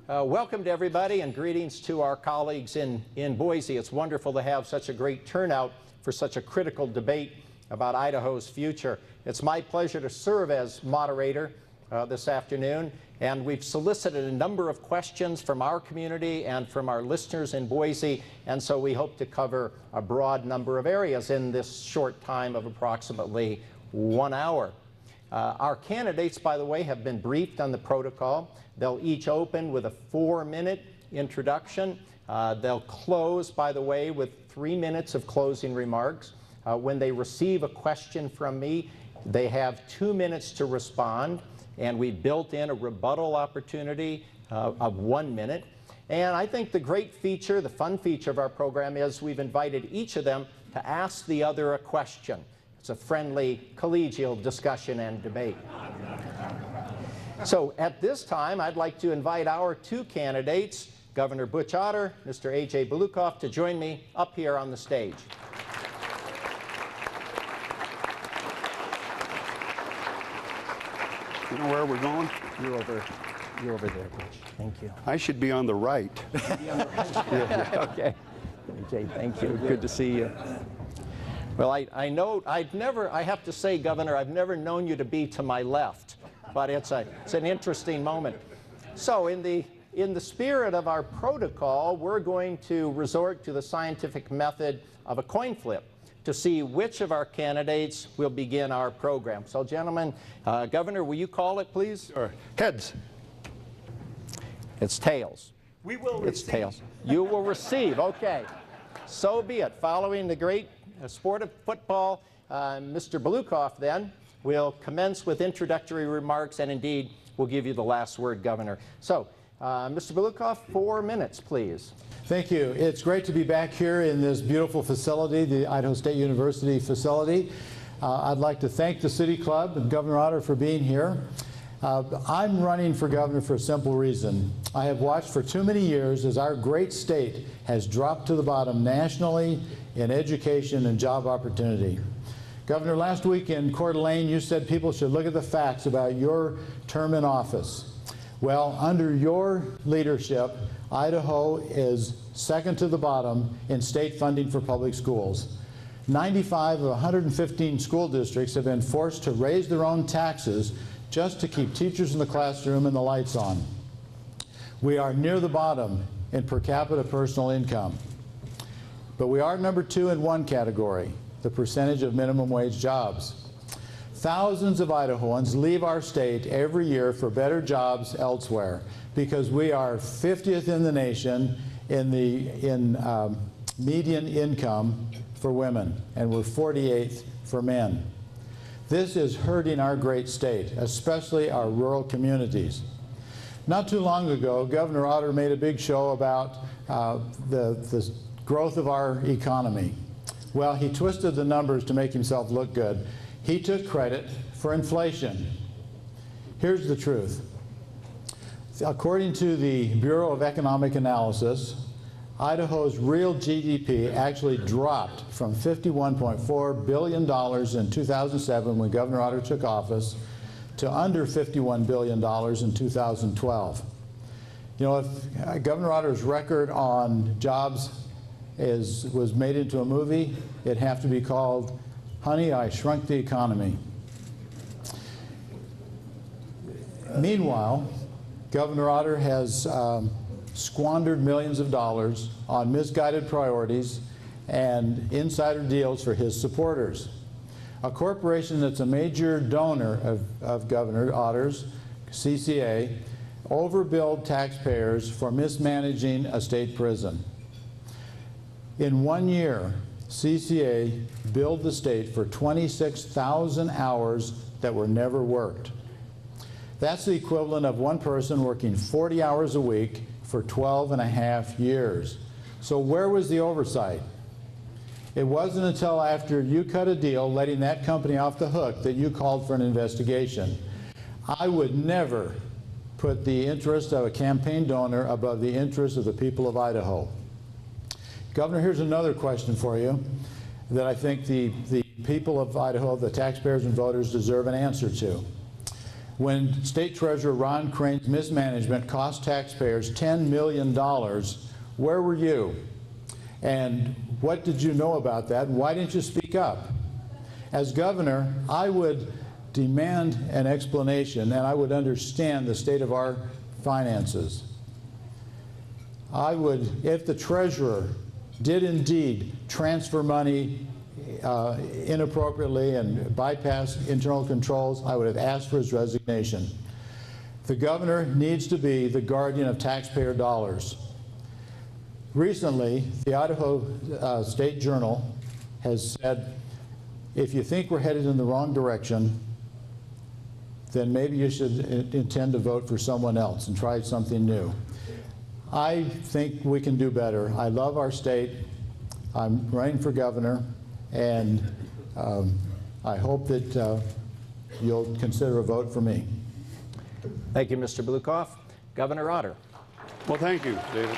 Welcome to everybody and greetings to our colleagues in Boise. It's wonderful to have such a great turnout for such a critical debate about Idaho's future. It's my pleasure to serve as moderator this afternoon, and we've solicited a number of questions from our community and from our listeners in Boise, and so we hope to cover a broad number of areas in this short time of approximately 1 hour. Our candidates, by the way, have been briefed on the protocol. They'll each open with a 4-minute introduction. They'll close, by the way, with 3 minutes of closing remarks. When they receive a question from me, they have 2 minutes to respond, and we built in a rebuttal opportunity of 1 minute. And I think the great feature, the fun feature of our program is we've invited each of them to ask the other a question. It's a friendly, collegial discussion and debate. So at this time, I'd like to invite our 2 candidates, Governor Butch Otter, Mr. A.J. Balukoff, to join me up here on the stage. You know where we're going? You're over there, Butch. Thank you. I should be on the right. Okay. A.J., thank you. Good to see you. Well, I know I have to say, Governor, I've never known you to be to my left, but it's an interesting moment. So in the spirit of our protocol, we're going to resort to the scientific method of a coin flip to see which of our candidates will begin our program. So, gentlemen, Governor, will you call it, please? Sure. Heads. It's tails. We will It's receive. tails. You will receive. Okay. So be it. Following the great sport of football, Mr. Balukoff then will commence with introductory remarks, and indeed will give you the last word, Governor. So, Mr. Balukoff, 4 minutes, please. Thank you. It's great to be back here in this beautiful facility, the Idaho State University facility. I'd like to thank the City Club and Governor Otter for being here. I'm running for governor for a simple reason. I have watched for too many years as our great state has dropped to the bottom nationally in education and job opportunity. Governor, last week in Coeur d'Alene, you said people should look at the facts about your term in office. Well, under your leadership, Idaho is second to the bottom in state funding for public schools. 95 of 115 school districts have been forced to raise their own taxes just to keep teachers in the classroom and the lights on. We are near the bottom in per capita personal income. But we are number 2 in one category, the percentage of minimum wage jobs. Thousands of Idahoans leave our state every year for better jobs elsewhere because we are 50th in the nation in median income for women, and we're 48th for men. This is hurting our great state, especially our rural communities. Not too long ago, Governor Otter made a big show about the growth of our economy. Well, he twisted the numbers to make himself look good. He took credit for inflation. Here's the truth. According to the Bureau of Economic Analysis, Idaho's real GDP actually dropped from $51.4 billion in 2007 when Governor Otter took office to under $51 billion in 2012. You know, if Governor Otter's record on jobs was made into a movie, it'd have to be called Honey, I Shrunk the Economy. Meanwhile, Governor Otter has squandered millions of dollars on misguided priorities and insider deals for his supporters. A corporation that's a major donor of Governor Otter's, CCA, overbilled taxpayers for mismanaging a state prison. In 1 year, CCA billed the state for 26,000 hours that were never worked. That's the equivalent of one person working 40 hours a week for 12.5 years. So where was the oversight? It wasn't until after you cut a deal letting that company off the hook that you called for an investigation. I would never put the interest of a campaign donor above the interest of the people of Idaho. Governor, here's another question for you that I think the people of Idaho, the taxpayers and voters, deserve an answer to. when State Treasurer Ron Crane's mismanagement cost taxpayers $10 million, where were you? And what did you know about that? Why didn't you speak up? As governor, I would demand an explanation, and I would understand the state of our finances. I would, if the treasurer did indeed transfer money inappropriately and bypass internal controls, I would have asked for his resignation. The governor needs to be the guardian of taxpayer dollars. Recently, the Idaho State Journal has said, if you think we're headed in the wrong direction, then maybe you should intend to vote for someone else and try something new. I think we can do better. I love our state. I'm running for governor, and I hope that you'll consider a vote for me. Thank you, Mr. Balukoff. Governor Otter. Well, thank you, David.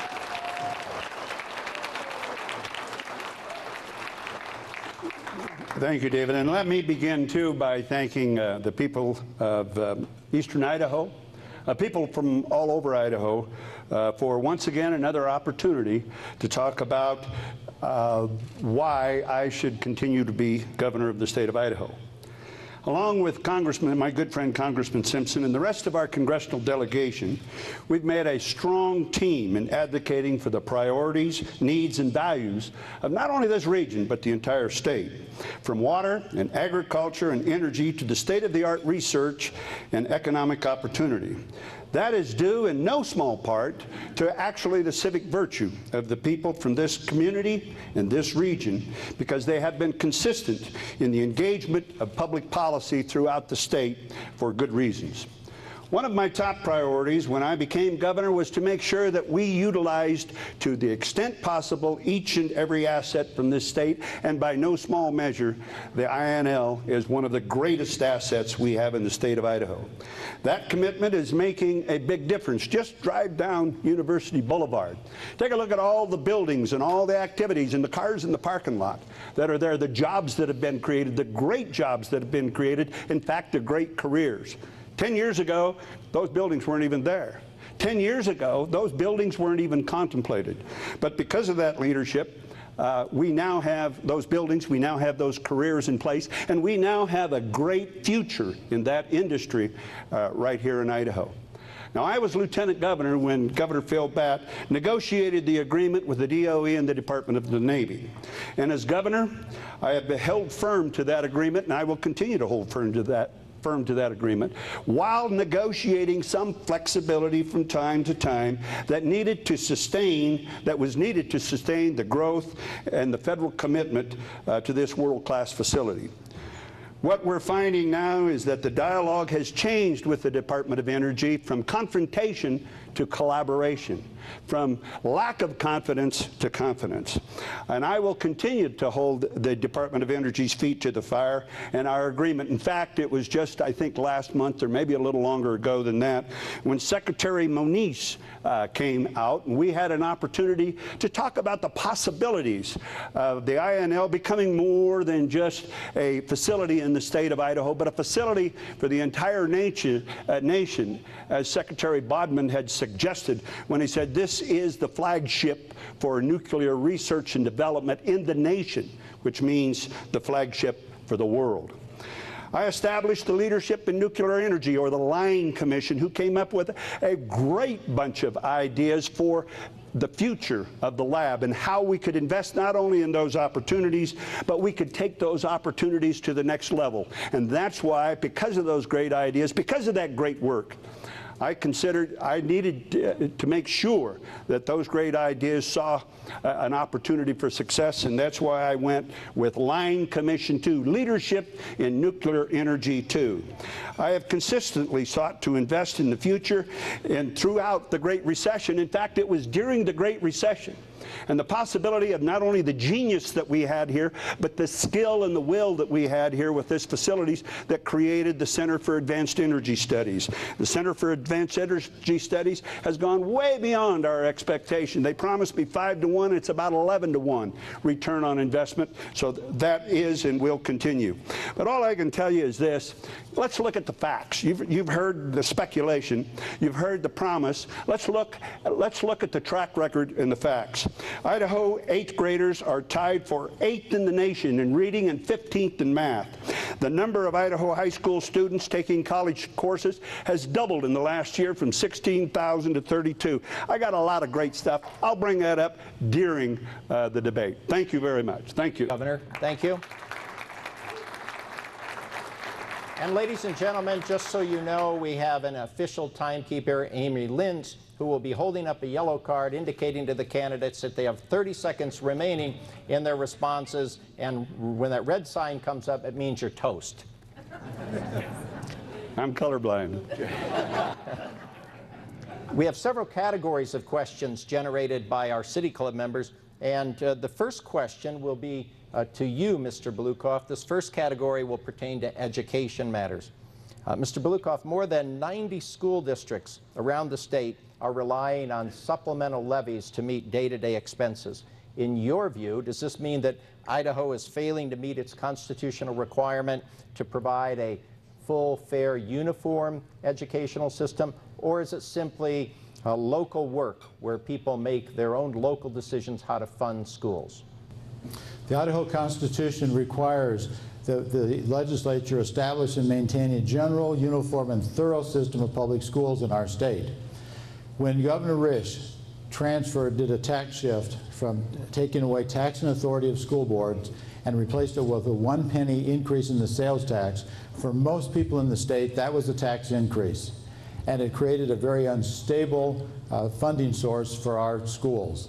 Thank you, David. And let me begin, too, by thanking the people of eastern Idaho, people from all over Idaho, for once again another opportunity to talk about why I should continue to be governor of the state of Idaho. Along with my good friend Congressman Simpson and the rest of our congressional delegation, we've made a strong team in advocating for the priorities, needs, and values of not only this region, but the entire state. From water and agriculture and energy to the state-of-the-art research and economic opportunity. That is due in no small part to actually the civic virtue of the people from this community and this region, because they have been consistent in the engagement of public policy throughout the state for good reasons. One of my top priorities when I became governor was to make sure that we utilized to the extent possible each and every asset from this state, and by no small measure, the INL is one of the greatest assets we have in the state of Idaho. That commitment is making a big difference. Just drive down University Boulevard. Take a look at all the buildings and all the activities and the cars in the parking lot that are there, the jobs that have been created, the great jobs that have been created, in fact, the great careers. 10 years ago, those buildings weren't even there. 10 years ago, those buildings weren't even contemplated. But because of that leadership, we now have those buildings, we now have those careers in place, and we now have a great future in that industry right here in Idaho. Now, I was lieutenant governor when Governor Phil Batt negotiated the agreement with the DOE and the Department of the Navy. And as governor, I have held firm to that agreement, and I will continue to hold firm to that agreement, while negotiating some flexibility from time to time that was needed to sustain the growth and the federal commitment to this world-class facility. What we're finding now is that the dialogue has changed with the Department of Energy from confrontation to collaboration, from lack of confidence to confidence. And I will continue to hold the Department of Energy's feet to the fire and our agreement. In fact, it was just, I think, last month or maybe a little longer ago than that, when Secretary Moniz came out, and we had an opportunity to talk about the possibilities of the INL becoming more than just a facility in the state of Idaho, but a facility for the entire nation, as Secretary Bodman had suggested when he said this is the flagship for nuclear research and development in the nation, which means the flagship for the world. I established the Leadership in Nuclear Energy, or the Line Commission, who came up with a great bunch of ideas for the future of the lab and how we could invest not only in those opportunities, but we could take those opportunities to the next level. And that's why, because of those great ideas, because of that great work, I considered I needed to make sure that those great ideas saw an opportunity for success, and that's why I went with Line Commission 2, Leadership in Nuclear Energy 2. I have consistently sought to invest in the future and throughout the Great Recession. In fact, it was during the Great Recession and the possibility of not only the genius that we had here, but the skill and the will that we had here with this facilities that created the Center for Advanced Energy Studies. The Center for advanced energy studies has gone way beyond our expectation. They promised me 5 to 1. It's about 11 to 1 return on investment. So that is and will continue. But all I can tell you is this. Let's look at the facts. You've heard the speculation. You've heard the promise. Let's look at the track record and the facts. Idaho 8th graders are tied for 8th in the nation in reading and 15th in math. The number of Idaho high school students taking college courses has doubled in the last year from 16,000 to 32. I got a lot of great stuff. I'll bring that up during the debate. Thank you very much. Thank you. Governor, thank you. And ladies and gentlemen, just so you know, we have an official timekeeper, Amy Lins, who will be holding up a yellow card indicating to the candidates that they have 30 seconds remaining in their responses, and when that red sign comes up, it means you're toast. I'm colorblind. We have several categories of questions generated by our City Club members, and the first question will be to you, Mr. Balukoff. This first category will pertain to education matters. Mr. Balukoff, more than 90 school districts around the state are relying on supplemental levies to meet day-to-day expenses. In your view, does this mean that Idaho is failing to meet its constitutional requirement to provide a full, fair, uniform educational system, or is it simply local work where people make their own local decisions how to fund schools? The Idaho Constitution requires that the legislature establish and maintain a general, uniform, and thorough system of public schools in our state. When Governor Risch did a tax shift from taking away taxing authority of school boards and replaced it with a 1 penny increase in the sales tax, for most people in the state, that was a tax increase. And it created a very unstable funding source for our schools.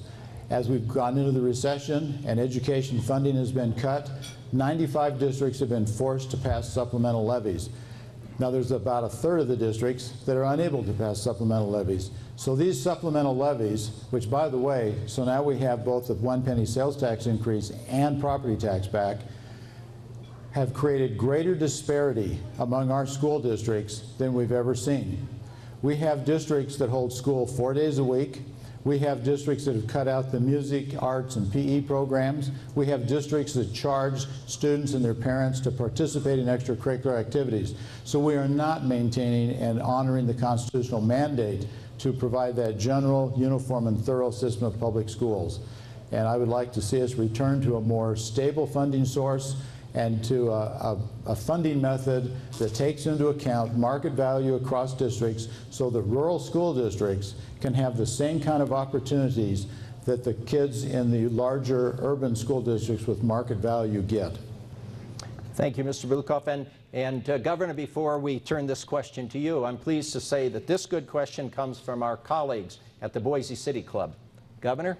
As we've gone into the recession and education funding has been cut, 95 districts have been forced to pass supplemental levies. Now there's about a third of the districts that are unable to pass supplemental levies. So these supplemental levies, which by the way, so now we have both the 1 penny sales tax increase and property tax back, have created greater disparity among our school districts than we've ever seen. We have districts that hold school 4 days a week. We have districts that have cut out the music, arts, and PE programs. We have districts that charge students and their parents to participate in extracurricular activities. So we are not maintaining and honoring the constitutional mandate to provide that general, uniform, and thorough system of public schools. And I would like to see us return to a more stable funding source and to a funding method that takes into account market value across districts so that rural school districts can have the same kind of opportunities that the kids in the larger urban school districts with market value get. Thank you, Mr. Balukoff. And Governor, before we turn this question to you, I'm pleased to say that this good question comes from our colleagues at the Boise City Club. Governor?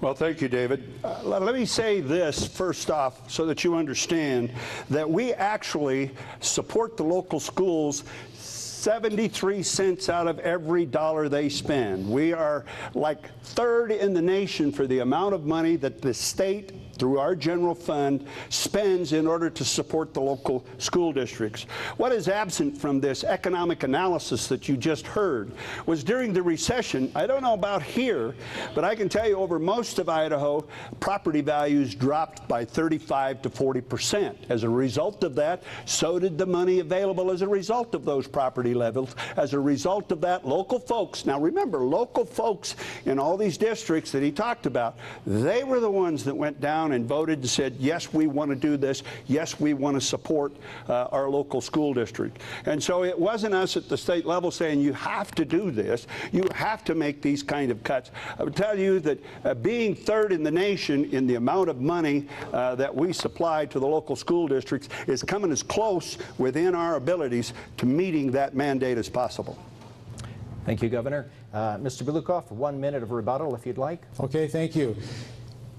Well, thank you, David. Let me say this first off so that you understand that we actually support the local schools 73 cents out of every dollar they spend. We are like third in the nation for the amount of money that the state, through our general fund, spends in order to support the local school districts. What is absent from this economic analysis that you just heard was during the recession, I don't know about here, but I can tell you over most of Idaho, property values dropped by 35 to 40%. As a result of that, so did the money available as a result of those property levels. As a result of that, local folks, now remember, local folks in all these districts that he talked about, they were the ones that went down and voted and said, yes, we want to do this. Yes, we want to support our local school district. And so it wasn't us at the state level saying, you have to do this. You have to make these kind of cuts. I would tell you that being third in the nation in the amount of money that we supply to the local school districts is coming as close within our abilities to meeting that mandate as possible. Thank you, Governor. Mr. Balukoff, 1 minute of rebuttal, if you'd like. Okay, thank you.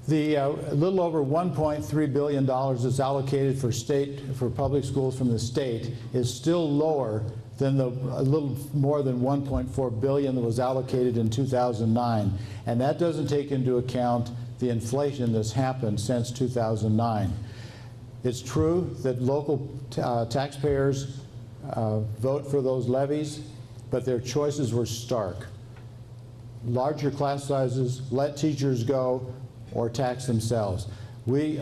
The little over $1.3 billion that's allocated for public schools from the state is still lower than a little more than $1.4 billion that was allocated in 2009. And that doesn't take into account the inflation that's happened since 2009. It's true that local taxpayers vote for those levies, but their choices were stark. Larger class sizes, let teachers go, or tax themselves.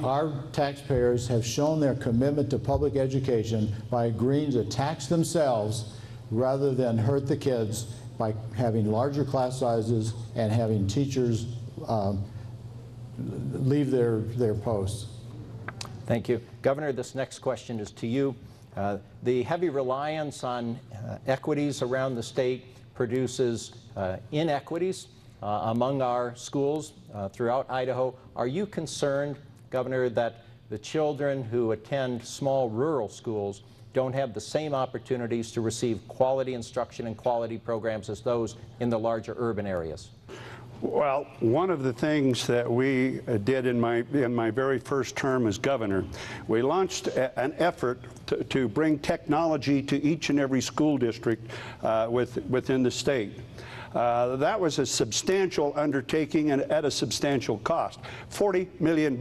Our taxpayers have shown their commitment to public education by agreeing to tax themselves rather than hurt the kids by having larger class sizes and having teachers leave their posts. Thank you. Governor, this next question is to you. The heavy reliance on equities around the state produces inequities among our schools throughout Idaho. Are you concerned, Governor, that the children who attend small rural schools don't have the same opportunities to receive quality instruction and quality programs as those in the larger urban areas? Well, one of the things that we did in my very first term as governor, we launched an effort to bring technology to each and every school district within the state. That was a substantial undertaking and at a substantial cost, $40 million.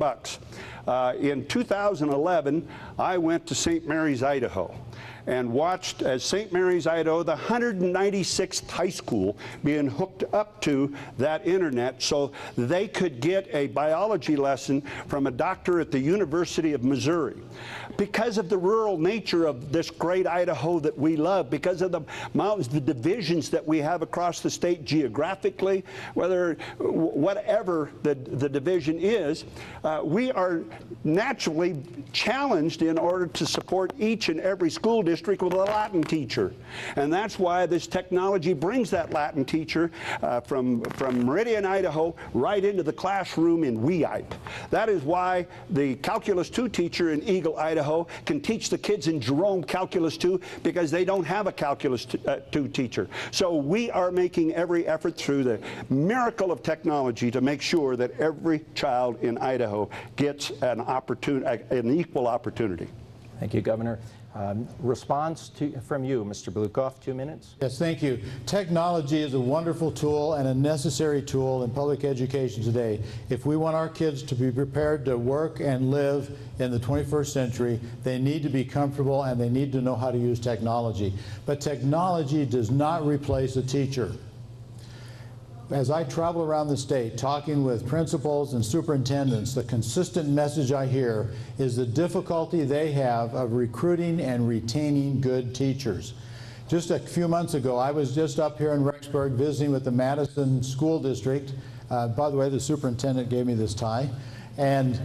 In 2011, I went to St. Mary's, Idaho, and watched as St. Mary's, Idaho, the 196th high school, being hooked up to that internet so they could get a biology lesson from a doctor at the University of Missouri. Because of the rural nature of this great Idaho that we love, because of the mountains, the divisions that we have across the state geographically, whatever the division is, we are naturally challenged in order to support each and every school district with a Latin teacher. And that's why this technology brings that Latin teacher from Meridian, Idaho, right into the classroom in Weippe. That is why the Calculus 2 teacher in Eagle, Idaho, can teach the kids in Jerome Calculus 2 because they don't have a Calculus 2 teacher. So we are making every effort through the miracle of technology to make sure that every child in Idaho gets an equal opportunity. Thank you, Governor. Response from you, Mr. Balukoff, 2 minutes. Yes, thank you. Technology is a wonderful tool and a necessary tool in public education today. If we want our kids to be prepared to work and live in the 21st century, they need to be comfortable and they need to know how to use technology. But technology does not replace a teacher. As I travel around the state talking with principals and superintendents, the consistent message I hear is the difficulty they have of recruiting and retaining good teachers. Just a few months ago, I was just up here in Rexburg visiting with the Madison School District. By the way, the superintendent gave me this tie. And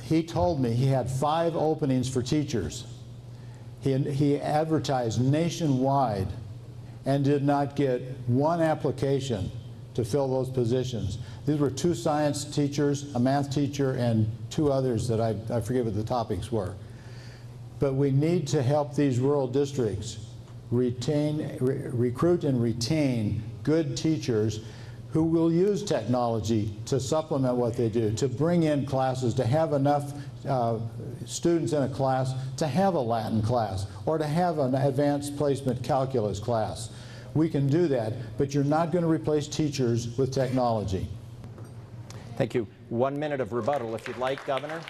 he told me he had 5 openings for teachers. He advertised nationwide and did not get one application to fill those positions. These were 2 science teachers, a math teacher, and 2 others that I forget what the topics were. But we need to help these rural districts recruit and retain good teachers who will use technology to supplement what they do, to bring in classes, to have enough students in a class to have a Latin class or to have an advanced placement calculus class. We can do that, but you're not going to replace teachers with technology. Thank you. 1 minute of rebuttal, if you'd like, Governor.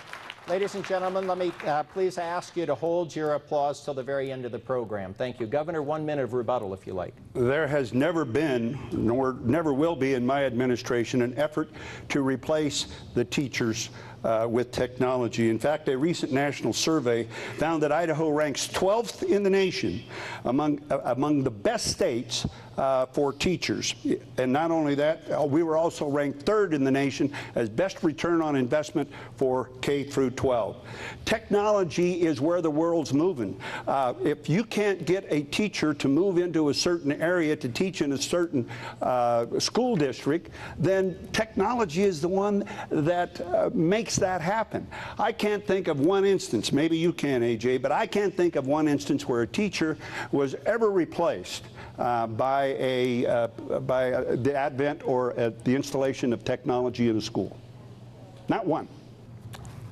Ladies and gentlemen, let me please ask you to hold your applause till the very end of the program. Thank you. Governor, 1 minute of rebuttal, if you like. There has never been, nor never will be in my administration, an effort to replace the teachers with technology. In fact, a recent national survey found that Idaho ranks 12th in the nation among the best states for teachers. And not only that, we were also ranked 3rd in the nation as best return on investment for K through 12. Technology is where the world's moving. If you can't get a teacher to move into a certain area to teach in a certain school district, then technology is the one that makes that happen. I can't think of one instance, maybe you can, AJ, but I can't think of one instance where a teacher was ever replaced by the advent or the installation of technology in a school. Not one.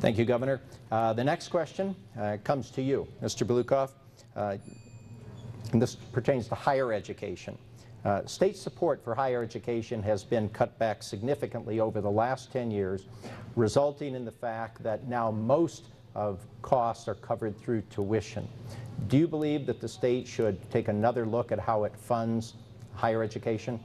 Thank you, Governor. The next question comes to you, Mr. Balukoff, and this pertains to higher education. State support for higher education has been cut back significantly over the last 10 years, resulting in the fact that now most of costs are covered through tuition. Do you believe that the state should take another look at how it funds higher education?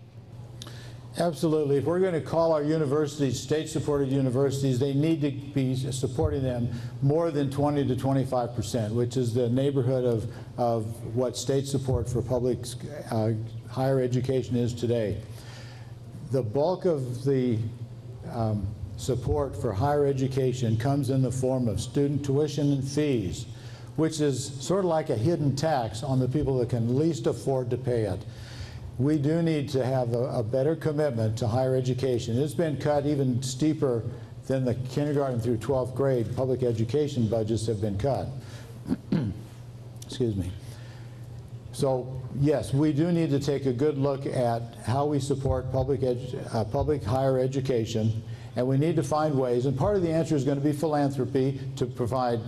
Absolutely. If we're going to call our universities state-supported universities, they need to be supporting them more than 20 to 25%, which is the neighborhood of what state support for public higher education is today. The bulk of the support for higher education comes in the form of student tuition and fees, which is sort of like a hidden tax on the people that can least afford to pay it. We do need to have a better commitment to higher education. It's been cut even steeper than the kindergarten through 12th grade public education budgets have been cut. Excuse me. So yes, we do need to take a good look at how we support public higher education, and we need to find ways, and part of the answer is going to be philanthropy to provide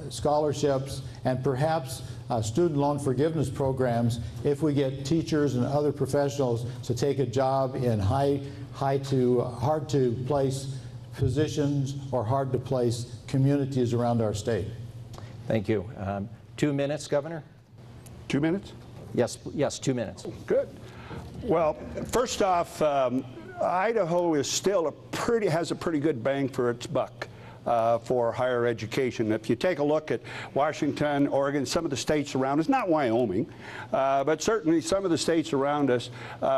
scholarships and perhaps student loan forgiveness programs if we get teachers and other professionals to take a job in hard to place positions or hard to place communities around our state. Thank you. 2 minutes, Governor? 2 minutes? Yes, 2 minutes. Good. Well, first off, Idaho is still has a pretty good bang for its buck for higher education. If you take a look at Washington, Oregon, some of the states around us, not Wyoming, but certainly some of the states around us,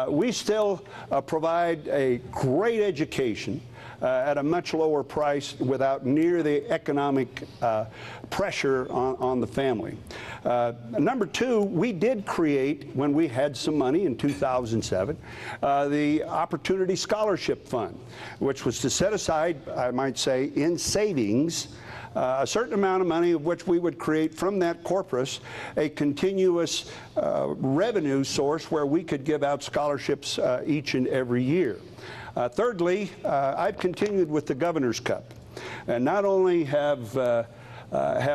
we still provide a great education at a much lower price without near the economic pressure on the family. Number two, we did create, when we had some money in 2007, the Opportunity Scholarship Fund, which was to set aside, I might say, in savings, a certain amount of money of which we would create from that corpus a continuous revenue source where we could give out scholarships each and every year. Thirdly, I've continued with the Governor's Cup. And not only have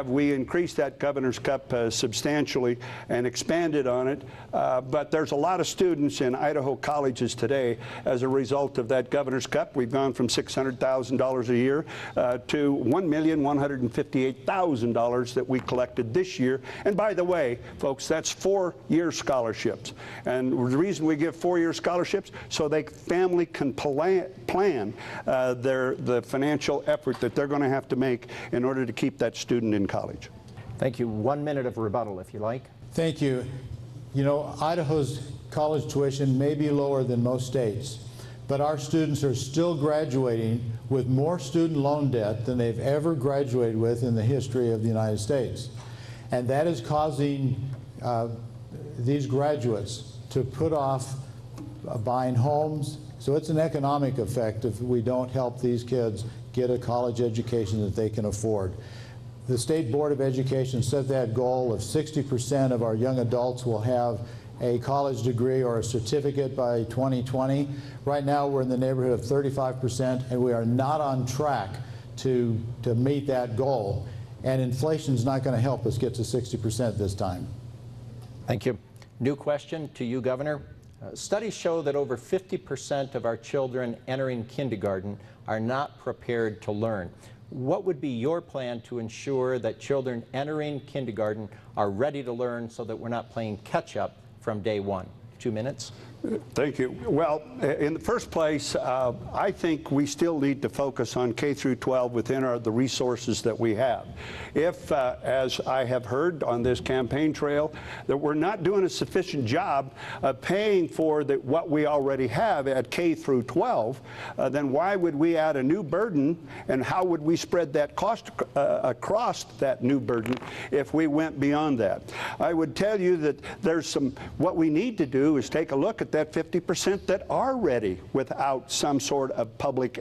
we increased that Governor's Cup substantially and expanded on it, but there's a lot of students in Idaho colleges today as a result of that Governor's Cup. We've gone from $600,000 a year to $1,158,000 that we collected this year. And by the way, folks, that's 4-year scholarships. And the reason we give 4-year scholarships, so the family can plan the financial effort that they're going to have to make in order to keep that student in college. Thank you. 1 minute of rebuttal, if you like. Thank you. You know, Idaho's college tuition may be lower than most states, but our students are still graduating with more student loan debt than they've ever graduated with in the history of the United States. And that is causing these graduates to put off buying homes. So it's an economic effect if we don't help these kids get a college education that they can afford. The State Board of Education set that goal of 60% of our young adults will have a college degree or a certificate by 2020. Right now we're in the neighborhood of 35%, and we are not on track to meet that goal. And inflation's not going to help us get to 60% this time. Thank you. New question to you, Governor. Studies show that over 50% of our children entering kindergarten are not prepared to learn. What would be your plan to ensure that children entering kindergarten are ready to learn so that we're not playing catch-up from day one? 2 minutes. Thank you. Well, in the first place, I think we still need to focus on K through 12 within the resources that we have. If, as I have heard on this campaign trail, that we're not doing a sufficient job of paying for what we already have at K through 12, then why would we add a new burden, and how would we spread that cost across that new burden if we went beyond that? I would tell you that what we need to do is take a look at that 50% that are ready without some sort of public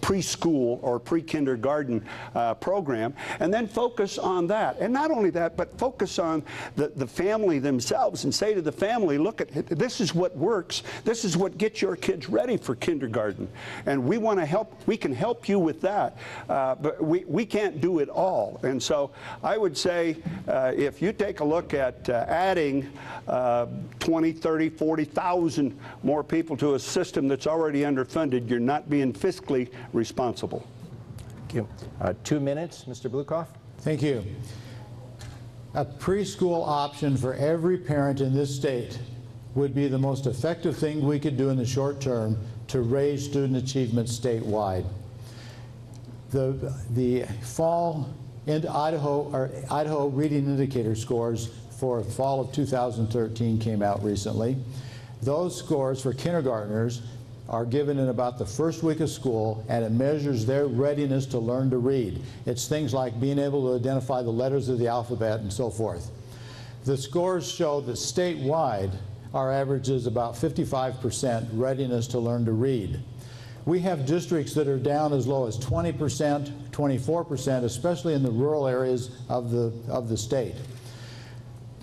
preschool or pre-kindergarten program, and then focus on that. And not only that, but focus on the family themselves and say to the family, look, this is what works. This is what gets your kids ready for kindergarten. And we want to help. We can help you with that, but we can't do it all. And so I would say if you take a look at adding 20, 30, 40,000 more people to a system that's already underfunded, you're not being fiscally responsible. you. 2 minutes, Mr. Balukoff. Thank you. A preschool option for every parent in this state would be the most effective thing we could do in the short term to raise student achievement statewide. The fall into Idaho reading indicator scores for fall of 2013 came out recently. Those scores for kindergartners are given in about the first week of school, and it measures their readiness to learn to read. It's things like being able to identify the letters of the alphabet and so forth. The scores show that statewide, our average is about 55% readiness to learn to read. We have districts that are down as low as 20%, 24%, especially in the rural areas of the state.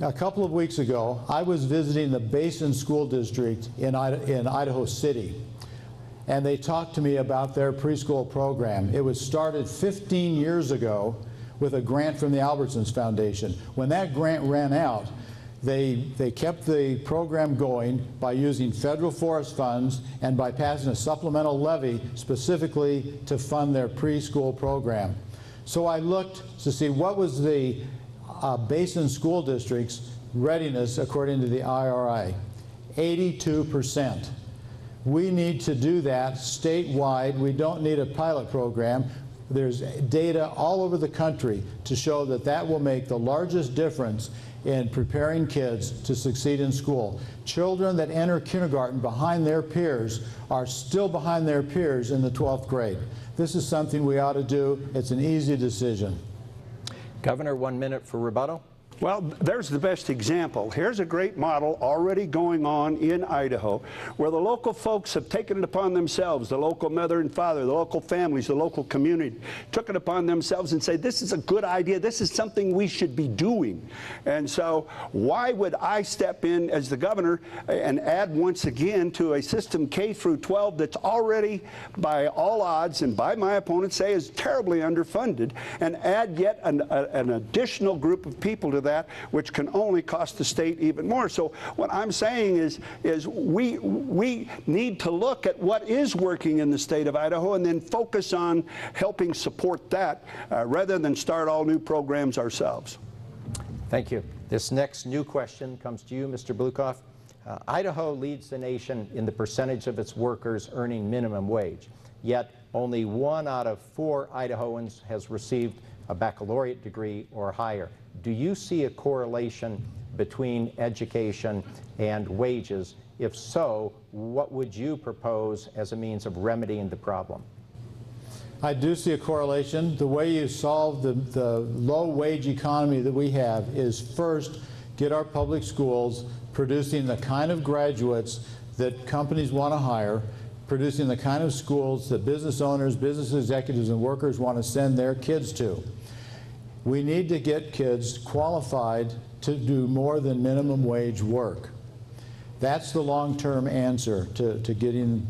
A couple of weeks ago, I was visiting the Basin School District in Idaho City, and they talked to me about their preschool program. It was started 15 years ago with a grant from the Albertsons Foundation. When that grant ran out, they kept the program going by using federal forest funds and by passing a supplemental levy specifically to fund their preschool program. So I looked to see what was the Basin School District's readiness according to the IRI. 82%. We need to do that statewide. We don't need a pilot program. There's data all over the country to show that that will make the largest difference in preparing kids to succeed in school. Children that enter kindergarten behind their peers are still behind their peers in the 12th grade. This is something we ought to do. It's an easy decision. Governor, 1 minute for rebuttal. Well, there's the best example. Here's a great model already going on in Idaho, where the local folks have taken it upon themselves, the local mother and father, the local families, the local community, took it upon themselves and say, this is a good idea, this is something we should be doing. And so why would I step in as the governor and add once again to a system K through 12 that's already, by all odds and by my opponents say, is terribly underfunded, and add yet an additional group of people to that, which can only cost the state even more. So what I'm saying is we need to look at what is working in the state of Idaho and then focus on helping support that rather than start all new programs ourselves. Thank you. This next new question comes to you, Mr. Balukoff. Idaho leads the nation in the percentage of its workers earning minimum wage, yet only 1 out of 4 Idahoans has received a baccalaureate degree or higher. Do you see a correlation between education and wages? If so, what would you propose as a means of remedying the problem? I do see a correlation. The way you solve the low wage economy that we have is first get our public schools producing the kind of graduates that companies want to hire, producing the kind of schools that business owners, business executives, and workers want to send their kids to. We need to get kids qualified to do more than minimum wage work. That's the long-term answer to getting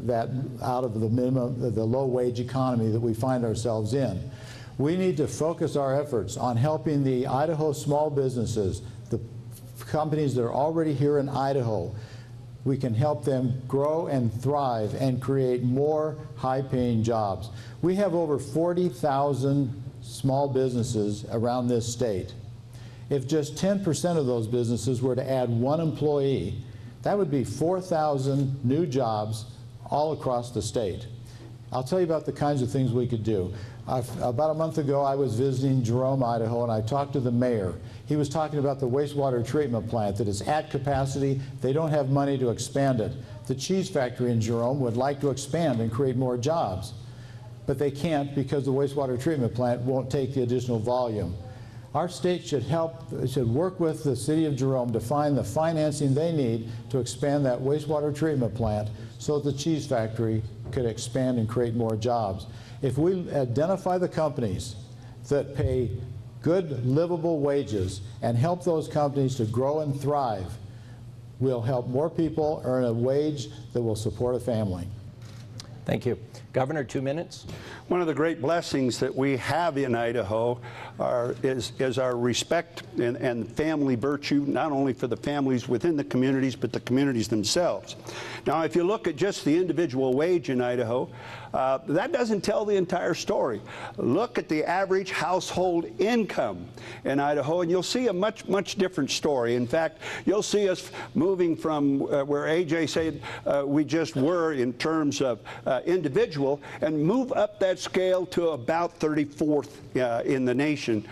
that out of the low wage economy that we find ourselves in. We need to focus our efforts on helping the Idaho small businesses, the companies that are already here in Idaho. We can help them grow and thrive and create more high-paying jobs. We have over 40,000 small businesses around this state. If just 10% of those businesses were to add 1 employee, that would be 4,000 new jobs all across the state. I'll tell you about the kinds of things we could do. About a month ago, I was visiting Jerome, Idaho, and I talked to the mayor. He was talking about the wastewater treatment plant that is at capacity. They don't have money to expand it. The cheese factory in Jerome would like to expand and create more jobs, but they can't because the wastewater treatment plant won't take the additional volume. Our state should work with the city of Jerome to find the financing they need to expand that wastewater treatment plant so that the cheese factory could expand and create more jobs. If we identify the companies that pay good livable wages and help those companies to grow and thrive, we'll help more people earn a wage that will support a family. Thank you. Governor, 2 minutes. One of the great blessings that we have in Idaho is our respect and family virtue, not only for the families within the communities, but the communities themselves. Now, if you look at just the individual wage in Idaho, that doesn't tell the entire story. Look at the average household income in Idaho, and you'll see a much different story. In fact, you'll see us moving from where AJ said we just were in terms of individual, and move up that scale to about 34th in the nation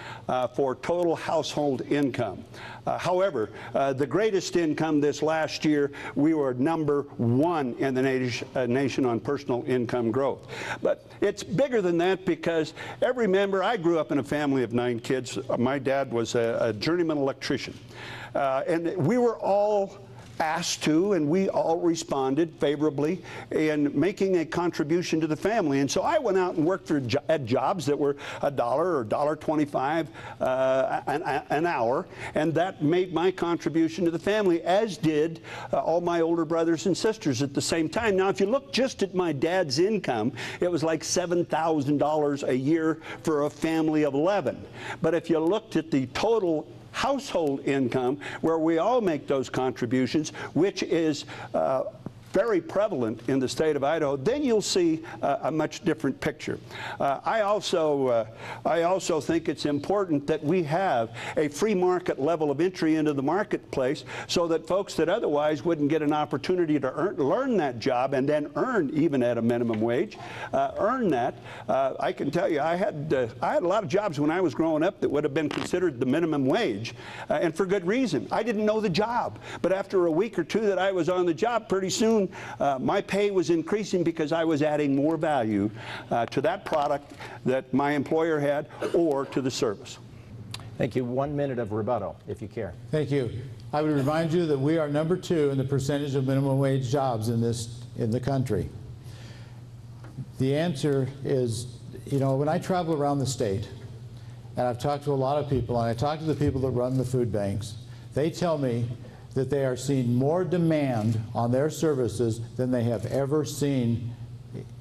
for total household income. However, the greatest income this last year, we were #1 in the nation on personal income growth. But it's bigger than that, because every member, I grew up in a family of 9 kids. My dad was a journeyman electrician. And we were all asked to, and we all responded favorably in making a contribution to the family. And so I went out and worked at jobs that were $1 or $1.25 an hour, and that made my contribution to the family, as did all my older brothers and sisters at the same time. Now, if you look just at my dad's income, it was like $7,000 a year for a family of 11. But if you looked at the total household income, where we all make those contributions, which is very prevalent in the state of Idaho, then you'll see a much different picture. I also think it's important that we have a free market level of entry into the marketplace, so that folks that otherwise wouldn't get an opportunity to learn that job and then earn, even at a minimum wage, earn that. I can tell you, I had a lot of jobs when I was growing up that would have been considered the minimum wage, and for good reason. I didn't know the job, but after a week or two that I was on the job, pretty soon my pay was increasing, because I was adding more value to that product that my employer had, or to the service. Thank you. 1 minute of rebuttal, if you care. Thank you. I would remind you that we are #2 in the percentage of minimum wage jobs in the country. The answer is, you know, when I travel around the state, and I've talked to a lot of people, and I talk to the people that run the food banks, they tell me that they are seeing more demand on their services than they have ever seen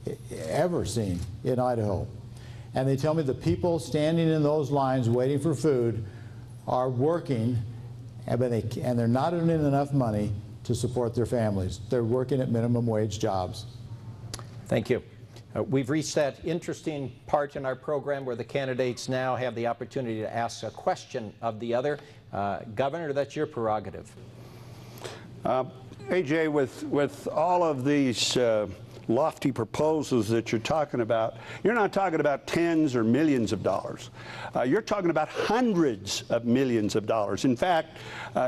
in Idaho. And they tell me the people standing in those lines waiting for food are working, and they're not earning enough money to support their families. They're working at minimum wage jobs. Thank you. We've reached that interesting part in our program where the candidates now have the opportunity to ask a question of the other. Governor, that's your prerogative. AJ, with all of these lofty proposals that you're talking about, you're not talking about tens or millions of dollars. You're talking about hundreds of millions of dollars. In fact,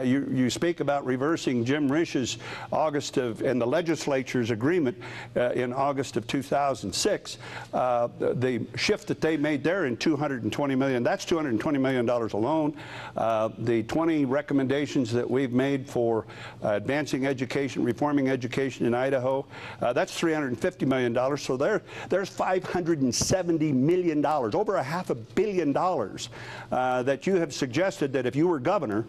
you speak about reversing Jim Rish's and the legislature's agreement in August of 2006. The shift that they made there in $220 million, that's $220 million alone. The 20 recommendations that we've made for advancing education, reforming education in Idaho, that's $350 million. So there's $570 million, over $500 million that you have suggested that if you were governor,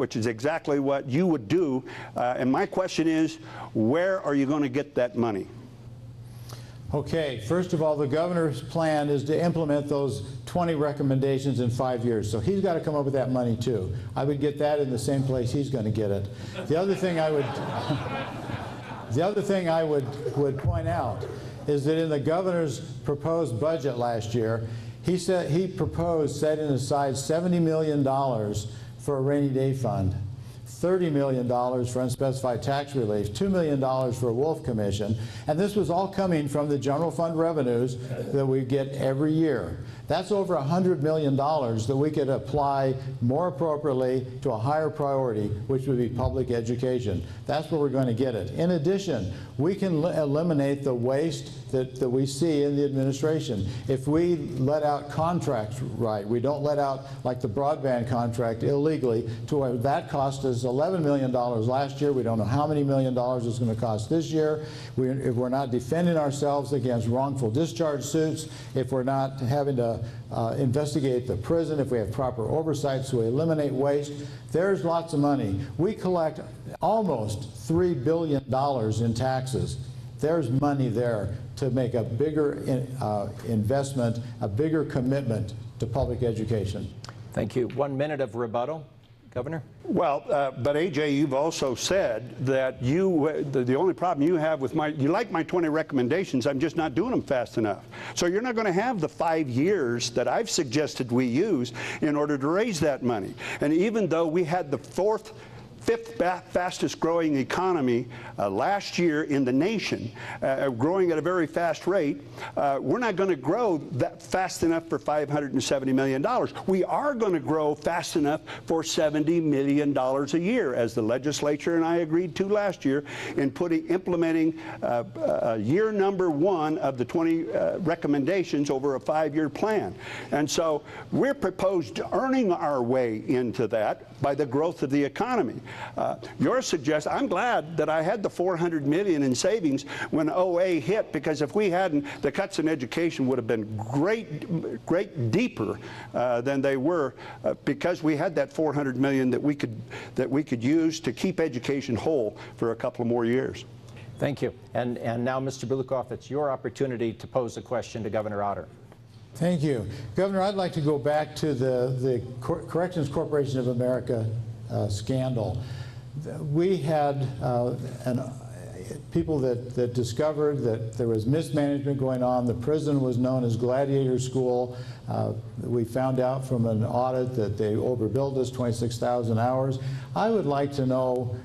which is exactly what you would do. And my question is, where are you going to get that money? Okay, first of all, the governor's plan is to implement those 20 recommendations in 5 years. So he's got to come up with that money too. I would get that in the same place he's going to get it. The other thing I would point out is that in the governor's proposed budget last year, he proposed setting aside $70 million for a rainy day fund, $30 million for unspecified tax relief, $2 million for a Wolf Commission, and this was all coming from the general fund revenues that we get every year. That's over $100 million that we could apply more appropriately to a higher priority, which would be public education. That's where we're going to get it. In addition, we can eliminate the waste that we see in the administration. If we let out contracts right, we don't let out, like the broadband contract, illegally, to where that cost us $11 million last year. We don't know how many million dollars it's going to cost this year. If we're not defending ourselves against wrongful discharge suits, if we're not having to investigate the prison, if we have proper oversight so we eliminate waste, there's lots of money. We collect almost $3 billion in taxes. there's money there to make a bigger investment, a bigger commitment to public education. Thank you. 1 minute of rebuttal. Governor? Well, but AJ, you've also said that the only problem you have with you like my 20 recommendations, I'm just not doing them fast enough. So you're not going to have the 5 years that I've suggested we use in order to raise that money. And even though we had the fifth fastest growing economy last year in the nation, growing at a very fast rate, we're not going to grow that fast enough for $570 million. We are going to grow fast enough for $70 million a year, as the legislature and I agreed to last year in implementing year number 1 of the 20 recommendations over a 5-year plan. And so we're proposed earning our way into that by the growth of the economy. I'm glad that I had the $400 million in savings when OA hit, because if we hadn't, the cuts in education would have been great deeper than they were, because we had that $400 million that we could use to keep education whole for a couple of more years. Thank you. And now, Mr. Balukoff, it's your opportunity to pose a question to Governor Otter. Thank you. Governor, I'd like to go back to the Corrections Corporation of America scandal. We had people that discovered that there was mismanagement going on. The prison was known as Gladiator School. We found out from an audit that they overbilled us 26,000 hours. I would like to know,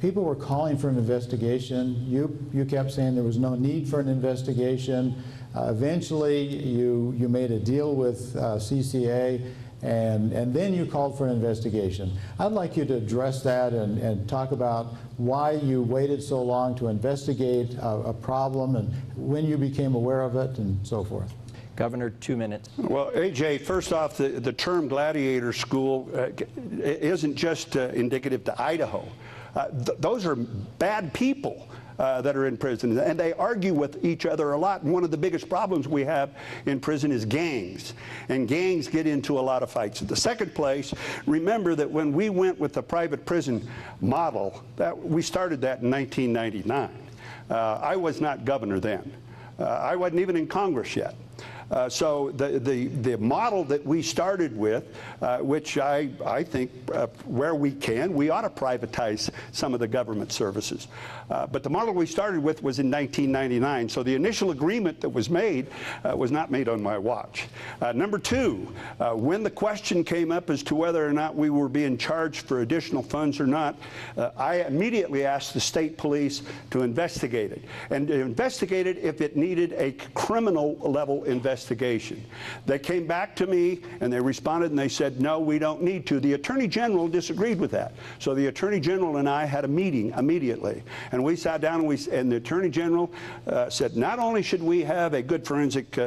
people were calling for an investigation. You kept saying there was no need for an investigation. Eventually, you made a deal with CCA, and then you called for an investigation. I'd like you to address that and talk about why you waited so long to investigate a problem and when you became aware of it and so forth. Governor, 2 minutes. Well, AJ, first off, the term Gladiator School isn't just indicative to Idaho. Those are bad people that are in prison, and they argue with each other a lot. And one of the biggest problems we have in prison is gangs, and gangs get into a lot of fights. In the second place, remember that when we went with the private prison model, we started that in 1999. I was not governor then. I wasn't even in Congress yet. So the model that we started with, which I think where we can, we ought to privatize some of the government services. But the model we started with was in 1999. So the initial agreement that was made was not made on my watch. Number two, when the question came up as to whether or not we were being charged for additional funds or not, I immediately asked the state police to investigate it, and to investigate it if it needed a criminal level investigation. They came back to me and they responded and they said, no, we don't need to. The Attorney General disagreed with that. So the Attorney General and I had a meeting immediately. And we sat down and the Attorney General said, not only should we have a good forensic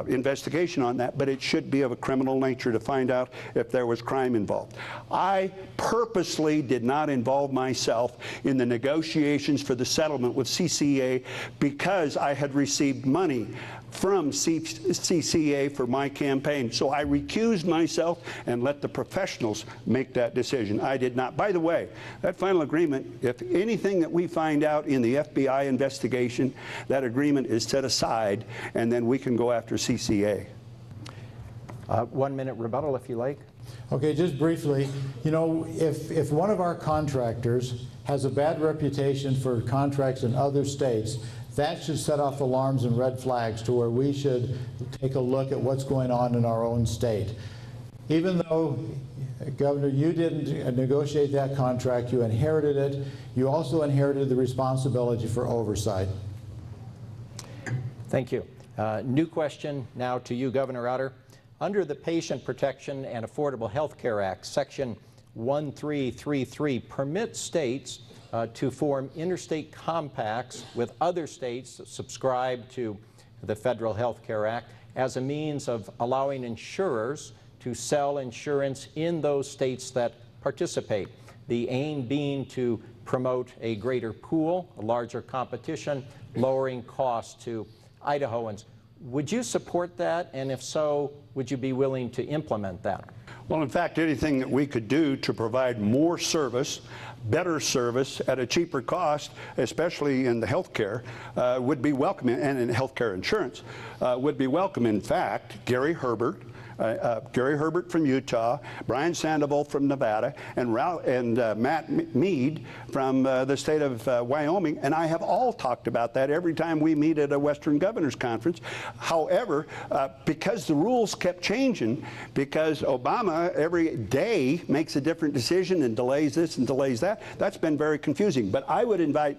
investigation on that, but it should be of a criminal nature to find out if there was crime involved. I purposely did not involve myself in the negotiations for the settlement with CCA because I had received money from CCA for my campaign. So I recused myself and let the professionals make that decision. I did not. By the way, that final agreement, if anything that we find out in the FBI investigation, that agreement is set aside, and then we can go after CCA. 1 minute rebuttal, if you like. Okay, just briefly, if one of our contractors has a bad reputation for contracts in other states, that should set off alarms and red flags to where we should take a look at what's going on in our own state. Even though, Governor, you didn't negotiate that contract, you inherited it, you also inherited the responsibility for oversight. Thank you. New question now to you, Governor Otter. Under the Patient Protection and Affordable Health Care Act, Section 1333 permits states to form interstate compacts with other states that subscribe to the Federal Health Care Act as a means of allowing insurers to sell insurance in those states that participate. The aim being to promote a greater pool, a larger competition, lowering costs to Idahoans. Would you support that? And if so, would you be willing to implement that? Well, in fact, anything that we could do to provide more service, better service at a cheaper cost, especially in the health care, would be welcome, and in health care insurance, would be welcome. In fact, Gary Herbert from Utah, Brian Sandoval from Nevada, and Matt Mead from the state of Wyoming, and I have all talked about that every time we meet at a Western Governors Conference. However, because the rules kept changing, because Obama every day makes a different decision and delays this and delays that, that's been very confusing. But I would invite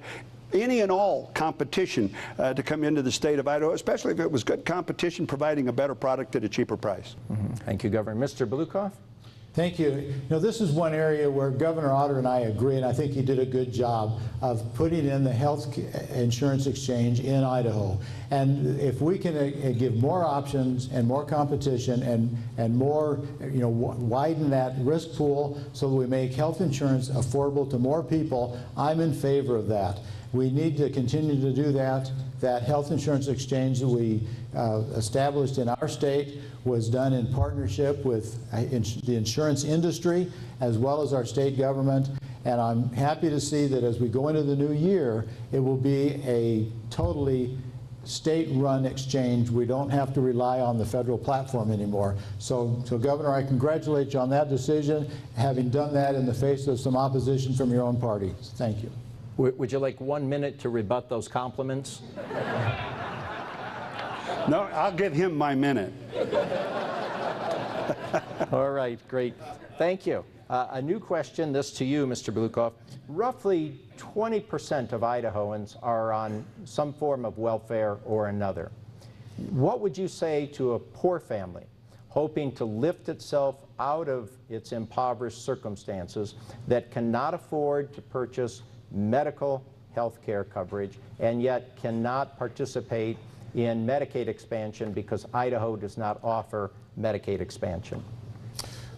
any and all competition to come into the state of Idaho, especially if it was good competition providing a better product at a cheaper price. Thank you, Governor. Mr. Balukoff? Thank you. You know, this is one area where Governor Otter and I agree, and I think he did a good job of putting in the health insurance exchange in Idaho. And if we can give more options and more competition and more, widen that risk pool so that we make health insurance affordable to more people, I'm in favor of that. We need to continue to do that. That health insurance exchange that we established in our state was done in partnership with the insurance industry as well as our state government. And I'm happy to see that as we go into the new year, it will be a totally state-run exchange. We don't have to rely on the federal platform anymore. So Governor, I congratulate you on that decision, having done that in the face of some opposition from your own party. Thank you. Would you like 1 minute to rebut those compliments? No, I'll give him my minute. All right, great. Thank you. A new question, this to you, Mr. Balukoff. Roughly 20% of Idahoans are on some form of welfare or another. What would you say to a poor family hoping to lift itself out of its impoverished circumstances that cannot afford to purchase medical health care coverage and yet cannot participate in Medicaid expansion because Idaho does not offer Medicaid expansion?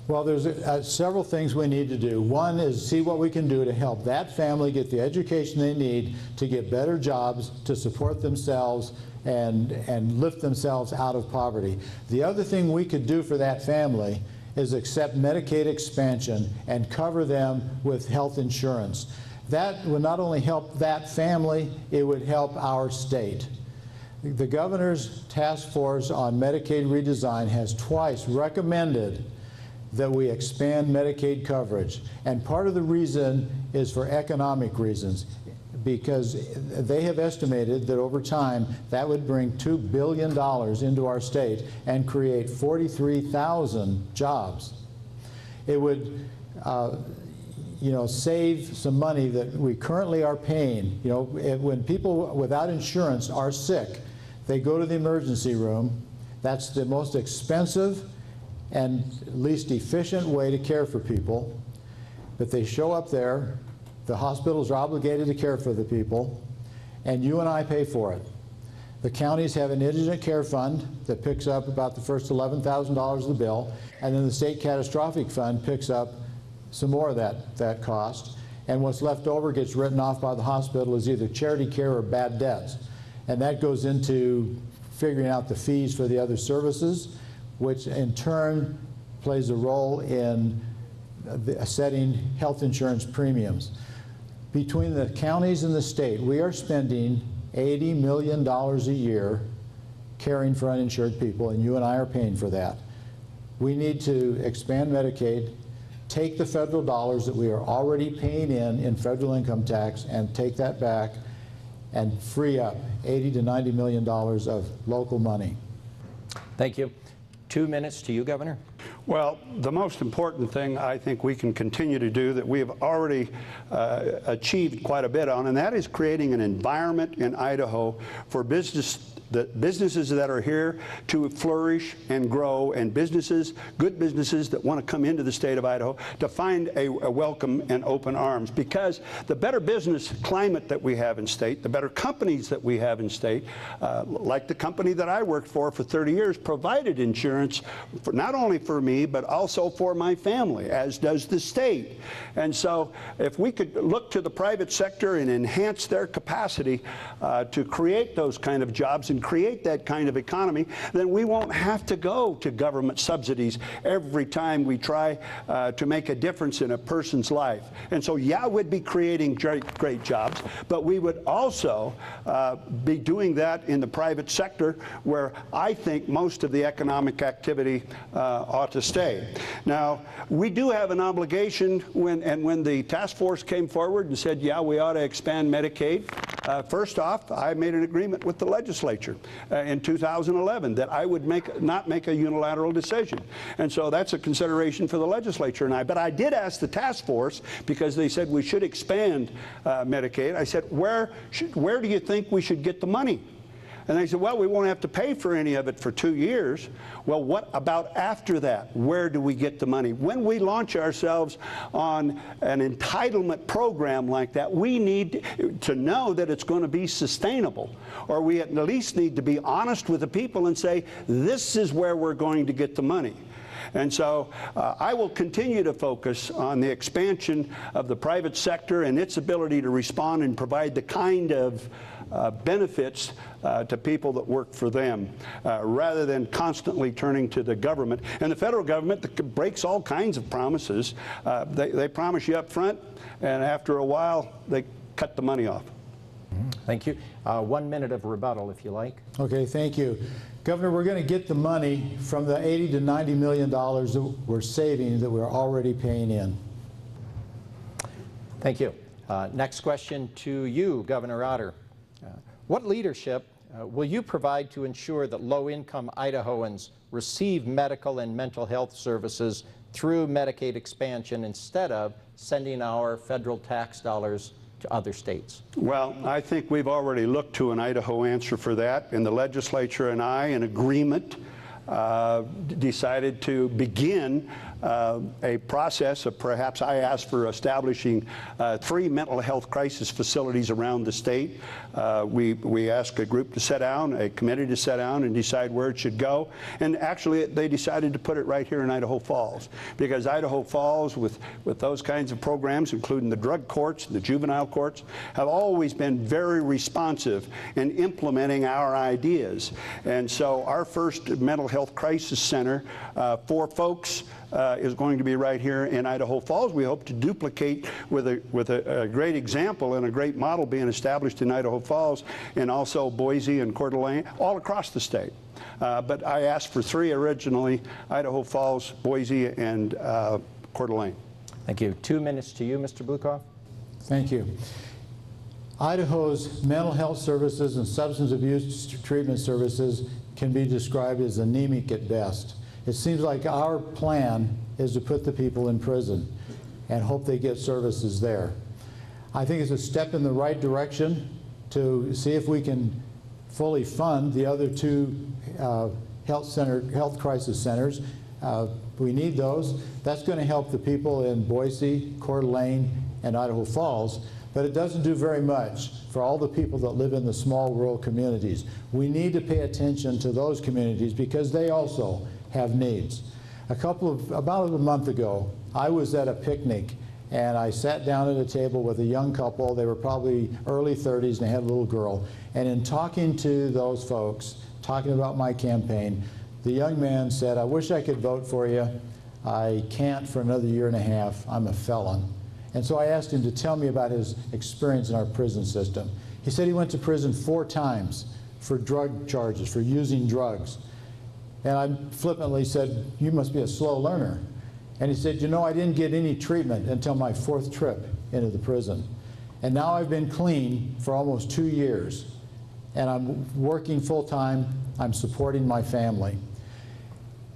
Well, there's several things we need to do. One is see what we can do to help that family get the education they need to get better jobs, to support themselves and lift themselves out of poverty. The other thing we could do for that family is accept Medicaid expansion and cover them with health insurance. That would not only help that family, it would help our state. The governor's task force on Medicaid redesign has twice recommended that we expand Medicaid coverage. And part of the reason is for economic reasons, because they have estimated that over time that would bring $2 billion into our state and create 43,000 jobs. It would save some money that we currently are paying. When people without insurance are sick, they go to the emergency room. That's the most expensive and least efficient way to care for people. But they show up there, the hospitals are obligated to care for the people, and you and I pay for it. The counties have an indigent care fund that picks up about the first $11,000 of the bill, and then the state catastrophic fund picks up some more of that cost, and what's left over gets written off by the hospital as either charity care or bad debts. And that goes into figuring out the fees for the other services, which in turn plays a role in setting health insurance premiums. Between the counties and the state, we are spending $80 million a year caring for uninsured people, and you and I are paying for that. We need to expand Medicaid, take the federal dollars that we are already paying in federal income tax and take that back and free up $80 to $90 million of local money. Thank you. 2 minutes to you, Governor. Well, the most important thing I think we can continue to do that we have already achieved quite a bit on, and that is creating an environment in Idaho for businesses that are here to flourish and grow, and good businesses that want to come into the state of Idaho to find a welcome and open arms. Because the better business climate that we have in state, the better companies that we have in state, like the company that I worked for 30 years, provided insurance not only for me, but also for my family, as does the state. And so if we could look to the private sector and enhance their capacity to create those kind of jobs and create that kind of economy, then we won't have to go to government subsidies every time we try to make a difference in a person's life. And so, yeah, we'd be creating great jobs, but we would also be doing that in the private sector, where I think most of the economic activity ought to stay. Now, we do have an obligation when the task force came forward and said, yeah, we ought to expand Medicaid. First off, I made an agreement with the legislature in 2011 that I would not make a unilateral decision. And so that's a consideration for the legislature and I. But I did ask the task force, because they said we should expand Medicaid. I said, where do you think we should get the money? And they said, well, we won't have to pay for any of it for 2 years. Well, what about after that? Where do we get the money? When we launch ourselves on an entitlement program like that, we need to know that it's going to be sustainable. Or we at least need to be honest with the people and say, this is where we're going to get the money. And so I will continue to focus on the expansion of the private sector and its ability to respond and provide the kind of benefits to people that work for them, rather than constantly turning to the government. And the federal government that breaks all kinds of promises. They promise you up front, and after a while, they cut the money off. Thank you. 1 minute of rebuttal, if you like. Okay, thank you. Governor, we're going to get the money from the $80 to $90 million that we're saving that we're already paying in. Thank you. Next question to you, Governor Otter. What leadership will you provide to ensure that low-income Idahoans receive medical and mental health services through Medicaid expansion instead of sending our federal tax dollars to other states? Well, I think we've already looked to an Idaho answer for that, and the legislature and I, in agreement, decided to begin a process of, perhaps I asked for establishing 3 mental health crisis facilities around the state. We asked a group to sit down, a committee to sit down and decide where it should go. And actually, they decided to put it right here in Idaho Falls, because Idaho Falls, with those kinds of programs, including the drug courts and the juvenile courts, have always been very responsive in implementing our ideas. And so our first mental health crisis center for folks is going to be right here in Idaho Falls. We hope to duplicate with a great example and a great model being established in Idaho Falls, and also Boise and Coeur d'Alene, all across the state. But I asked for 3 originally: Idaho Falls, Boise, and Coeur d'Alene. Thank you. 2 minutes to you, Mr. Balukoff. Thank you. Idaho's mental health services and substance abuse treatment services can be described as anemic at best. It seems like our plan is to put the people in prison and hope they get services there. I think it's a step in the right direction to see if we can fully fund the other 2 health crisis centers. We need those. That's going to help the people in Boise, Coeur d'Alene, and Idaho Falls, but it doesn't do very much for all the people that live in the small rural communities. We need to pay attention to those communities because they also have needs. About a month ago, I was at a picnic and I sat down at a table with a young couple. They were probably early 30s and they had a little girl. And in talking to those folks, talking about my campaign, the young man said, "I wish I could vote for you. I can't for another 1.5 years. I'm a felon." And so I asked him to tell me about his experience in our prison system. He said he went to prison 4 times for drug charges, for using drugs. And I flippantly said, "You must be a slow learner." And he said, "You know, I didn't get any treatment until my 4th trip into the prison. And now I've been clean for almost 2 years. And I'm working full-time. I'm supporting my family."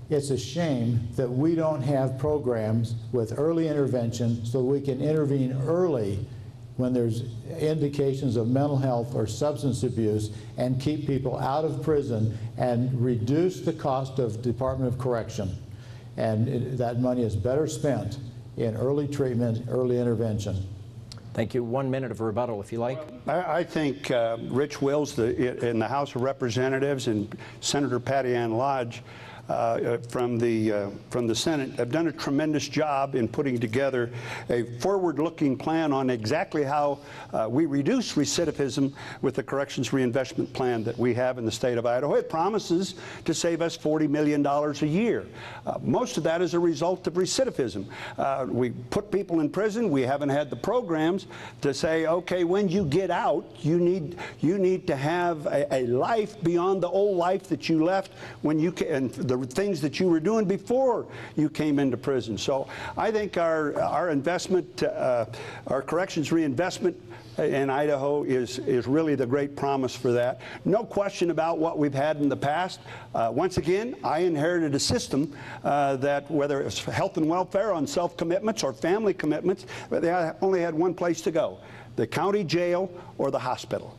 It's a shame that we don't have programs with early intervention so we can intervene early when there's indications of mental health or substance abuse and keep people out of prison and reduce the cost of Department of Correction. And that money is better spent in early treatment, early intervention. Thank you. 1 minute of rebuttal, if you like. I think Rich Wills in the House of Representatives and Senator Patty Ann Lodge from the Senate have done a tremendous job in putting together a forward-looking plan on exactly how we reduce recidivism with the corrections reinvestment plan that we have in the state of Idaho. It promises to save us $40 million a year. Most of that is a result of recidivism. We put people in prison. We haven't had the programs to say, okay, when you get out, you need to have a life beyond the old life that you left when you and the things that you were doing before you came into prison. So I think our investment, our corrections reinvestment in Idaho is really the great promise for that. No question about what we've had in the past. Once again, I inherited a system that, whether it's health and welfare on self-commitments or family commitments, they only had one place to go: the county jail or the hospital.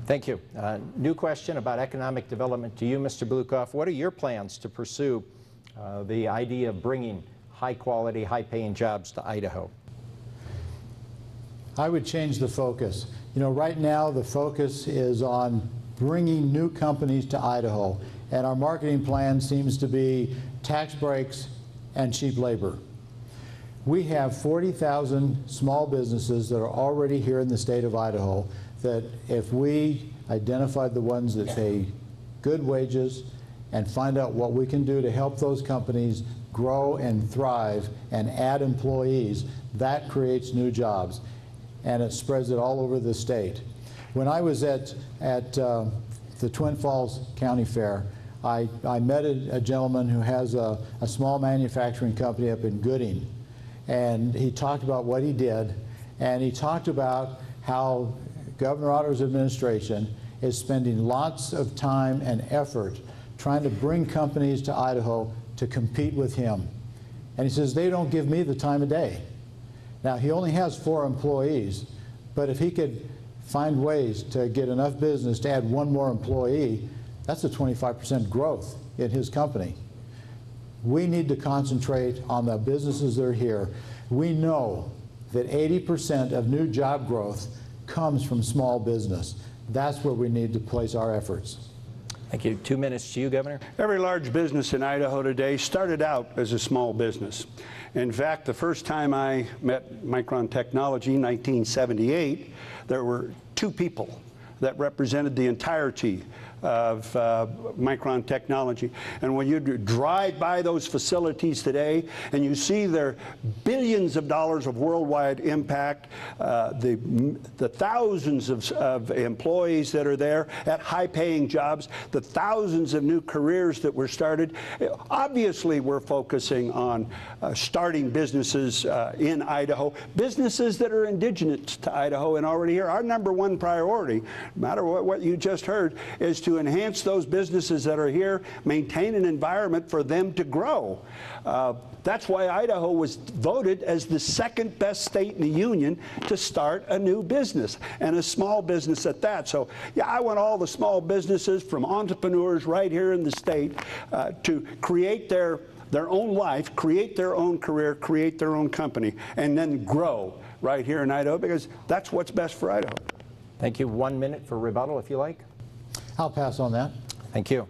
Thank you. New question about economic development to you, Mr. Balukoff. What are your plans to pursue the idea of bringing high-quality, high-paying jobs to Idaho? I would change the focus. You know, right now the focus is on bringing new companies to Idaho, and our marketing plan seems to be tax breaks and cheap labor. We have 40,000 small businesses that are already here in the state of Idaho that if we identified the ones that pay good wages and find out what we can do to help those companies grow and thrive and add employees, that creates new jobs. And it spreads it all over the state. When I was at the Twin Falls County Fair, I met a gentleman who has a small manufacturing company up in Gooding, and he talked about what he did, and he talked about how Governor Otter's administration is spending lots of time and effort trying to bring companies to Idaho to compete with him. And he says, they don't give me the time of day. Now, he only has 4 employees, but if he could find ways to get enough business to add 1 more employee, that's a 25% growth in his company. We need to concentrate on the businesses that are here. We know that 80% of new job growth comes from small business. That's where we need to place our efforts. Thank you. 2 minutes to you, Governor. Every large business in Idaho today started out as a small business. In fact, the first time I met Micron Technology in 1978, there were 2 people that represented the entirety of Micron Technology. And when you drive by those facilities today and you see their billions of dollars of worldwide impact, the thousands of employees that are there at high-paying jobs, the thousands of new careers that were started, obviously we're focusing on starting businesses in Idaho, businesses that are indigenous to Idaho and already here. Our #1 priority, no matter what you just heard, is to enhance those businesses that are here, maintain an environment for them to grow. That's why Idaho was voted as the 2nd best state in the union to start a new business, and a small business at that. So yeah, I want all the small businesses from entrepreneurs right here in the state to create their own life, create their own career, create their own company, and then grow right here in Idaho, because that's what's best for Idaho. Thank you. 1 minute for rebuttal, if you like. I'll pass on that. Thank you.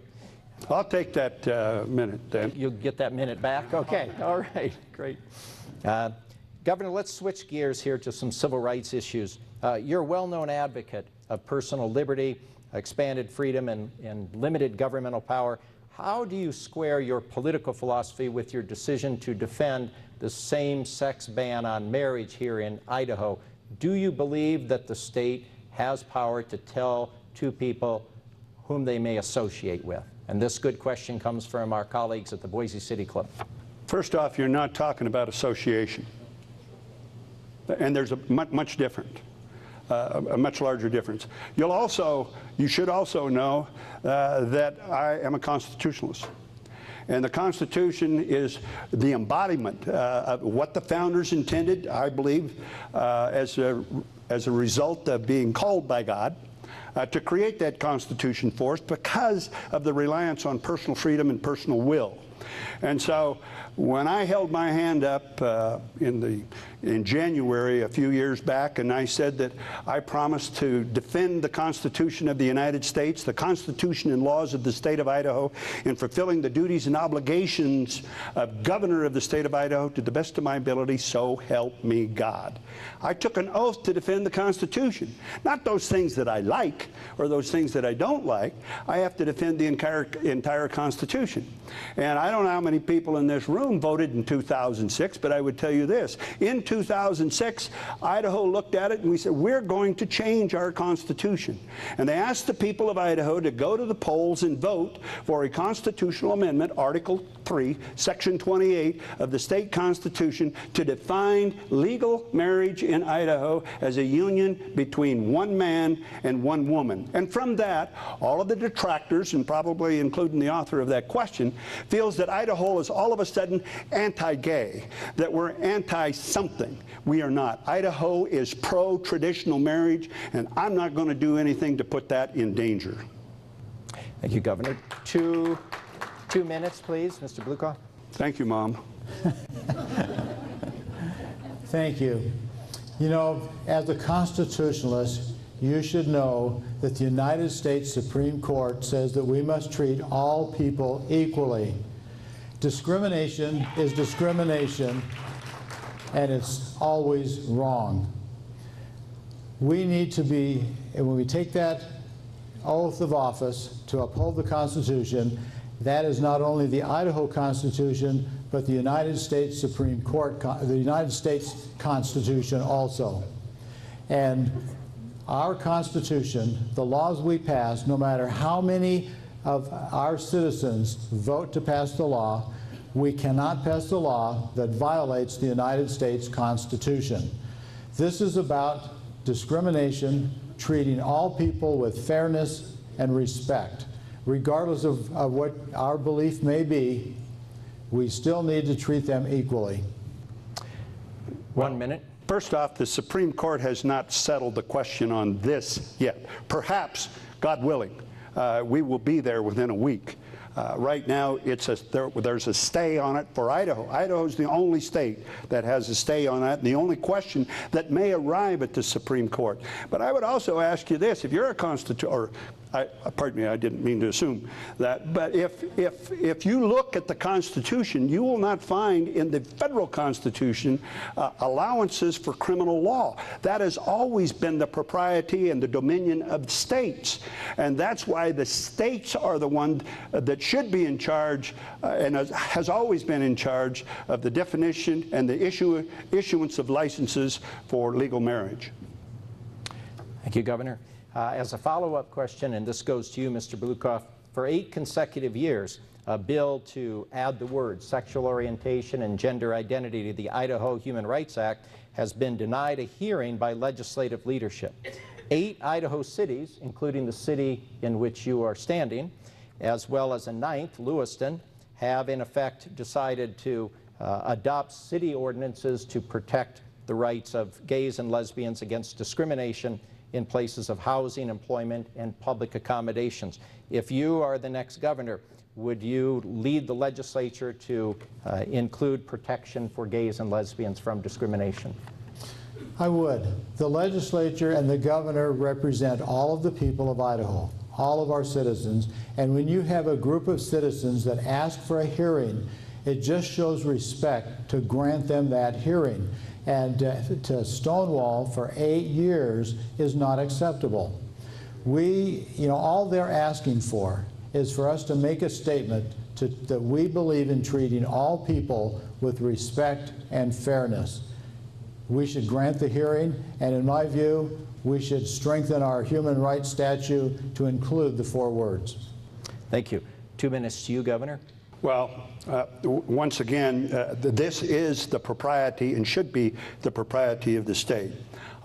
I'll take that minute then. You'll get that minute back? Okay. All right. Great. Governor, let's switch gears here to some civil rights issues. You're a well-known advocate of personal liberty, expanded freedom, and limited governmental power. How do you square your political philosophy with your decision to defend the same-sex ban on marriage here in Idaho? Do you believe that the state has power to tell 2 people whom they may associate with? And this good question comes from our colleagues at the Boise City Club. First off, you're not talking about association. And there's a much different, a much larger difference. You should also know that I am a constitutionalist. And the Constitution is the embodiment of what the founders intended, I believe, as a result of being called by God to create that Constitution for us because of the reliance on personal freedom and personal will. And so when I held my hand up in in January a few years back, and I said that I promised to defend the Constitution of the United States, the Constitution and laws of the state of Idaho, in fulfilling the duties and obligations of governor of the state of Idaho to the best of my ability, so help me God. I took an oath to defend the Constitution. Not those things that I like or those things that I don't like. I have to defend the entire Constitution. And I don't know how many people in this room voted in 2006, but I would tell you this. In 2006, Idaho looked at it and we said, we're going to change our Constitution. And they asked the people of Idaho to go to the polls and vote for a constitutional amendment, Article 3, Section 28 of the state Constitution, to define legal marriage in Idaho as a union between one man and one woman. And from that, all of the detractors, and probably including the author of that question, feels that Idaho is all of a sudden anti-gay, that we're anti-something. We are not. Idaho is pro-traditional marriage, and I'm not going to do anything to put that in danger. Thank you, Governor. Two minutes, please, Mr. Balukoff. Thank you, Mom. Thank you. You know, as a constitutionalist, you should know that the United States Supreme Court says that we must treat all people equally. Discrimination is discrimination, and it's always wrong. We need to be, and when we take that oath of office to uphold the Constitution, that is not only the Idaho Constitution, but the United States Supreme Court, the United States Constitution also. And our Constitution, the laws we pass, no matter how many of our citizens vote to pass the law, we cannot pass the law that violates the United States Constitution. This is about discrimination, treating all people with fairness and respect. Regardless of what our belief may be, we still need to treat them equally. 1 minute. First off, the Supreme Court has not settled the question on this yet. Perhaps, God willing, we will be there within a week. Right now, there's a stay on it for Idaho. Idaho is the only state that has a stay on that, and the only question that may arrive at the Supreme Court. But I would also ask you this: if you're a pardon me, I didn't mean to assume that, but if you look at the Constitution, you will not find in the federal Constitution allowances for criminal law. That has always been the propriety and the dominion of states, and that's why the states are the one that should be in charge and has always been in charge of the definition and the issuance of licenses for legal marriage. Thank you, Governor. As a follow-up question, and this goes to you, Mr. Balukoff, for 8 consecutive years, a bill to add the words sexual orientation and gender identity to the Idaho Human Rights Act has been denied a hearing by legislative leadership. 8 Idaho cities, including the city in which you are standing, as well as a 9th, Lewiston, have in effect decided to adopt city ordinances to protect the rights of gays and lesbians against discrimination in places of housing, employment, and public accommodations. If you are the next governor, would you lead the legislature to include protection for gays and lesbians from discrimination? I would. The legislature and the governor represent all of the people of Idaho, all of our citizens, and when you have a group of citizens that ask for a hearing, it just shows respect to grant them that hearing. And to stonewall for 8 years is not acceptable. All they're asking for is for us to make a statement that we believe in treating all people with respect and fairness. We should grant the hearing, and in my view, we should strengthen our human rights statute to include the 4 words. Thank you. 2 minutes to you, Governor. Well, once again, this is the propriety and should be the propriety of the state.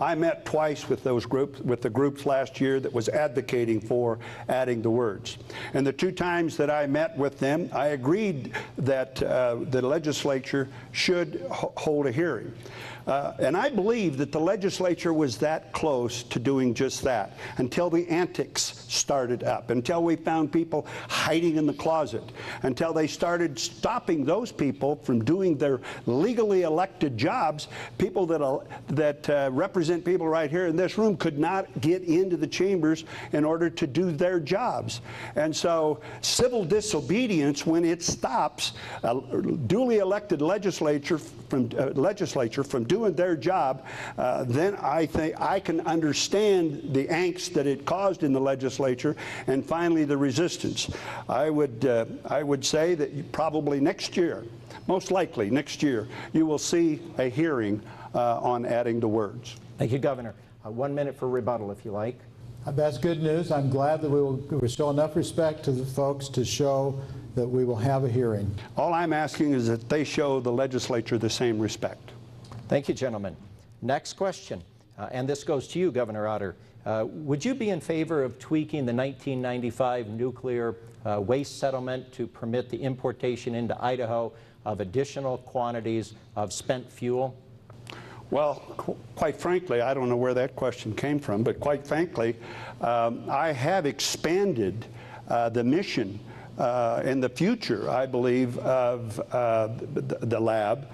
I met twice with those groups, with the groups last year that was advocating for adding the words. And the 2 times that I met with them, I agreed that the legislature should hold a hearing. And I believe that the legislature was that close to doing just that until the antics started up, until we found people hiding in the closet, until they started stopping those people from doing their legally elected jobs. People that represent people right here in this room could not get into the chambers in order to do their jobs. And so civil disobedience, when it stops a duly elected legislature from doing their job, then I think I can understand the angst that it caused in the legislature, and finally the resistance. I would say that probably next year, most likely next year, you will see a hearing on adding the words. Thank you, Governor. 1 minute for rebuttal, if you like. That's good news. I'm glad that we will show enough respect to the folks to show that we will have a hearing. All I'm asking is that they show the legislature the same respect. Thank you, gentlemen. Next question, and this goes to you, Governor Otter. Would you be in favor of tweaking the 1995 nuclear waste settlement to permit the importation into Idaho of additional quantities of spent fuel? Well, quite frankly, I don't know where that question came from, but quite frankly, I have expanded the mission in the future, I believe, of the lab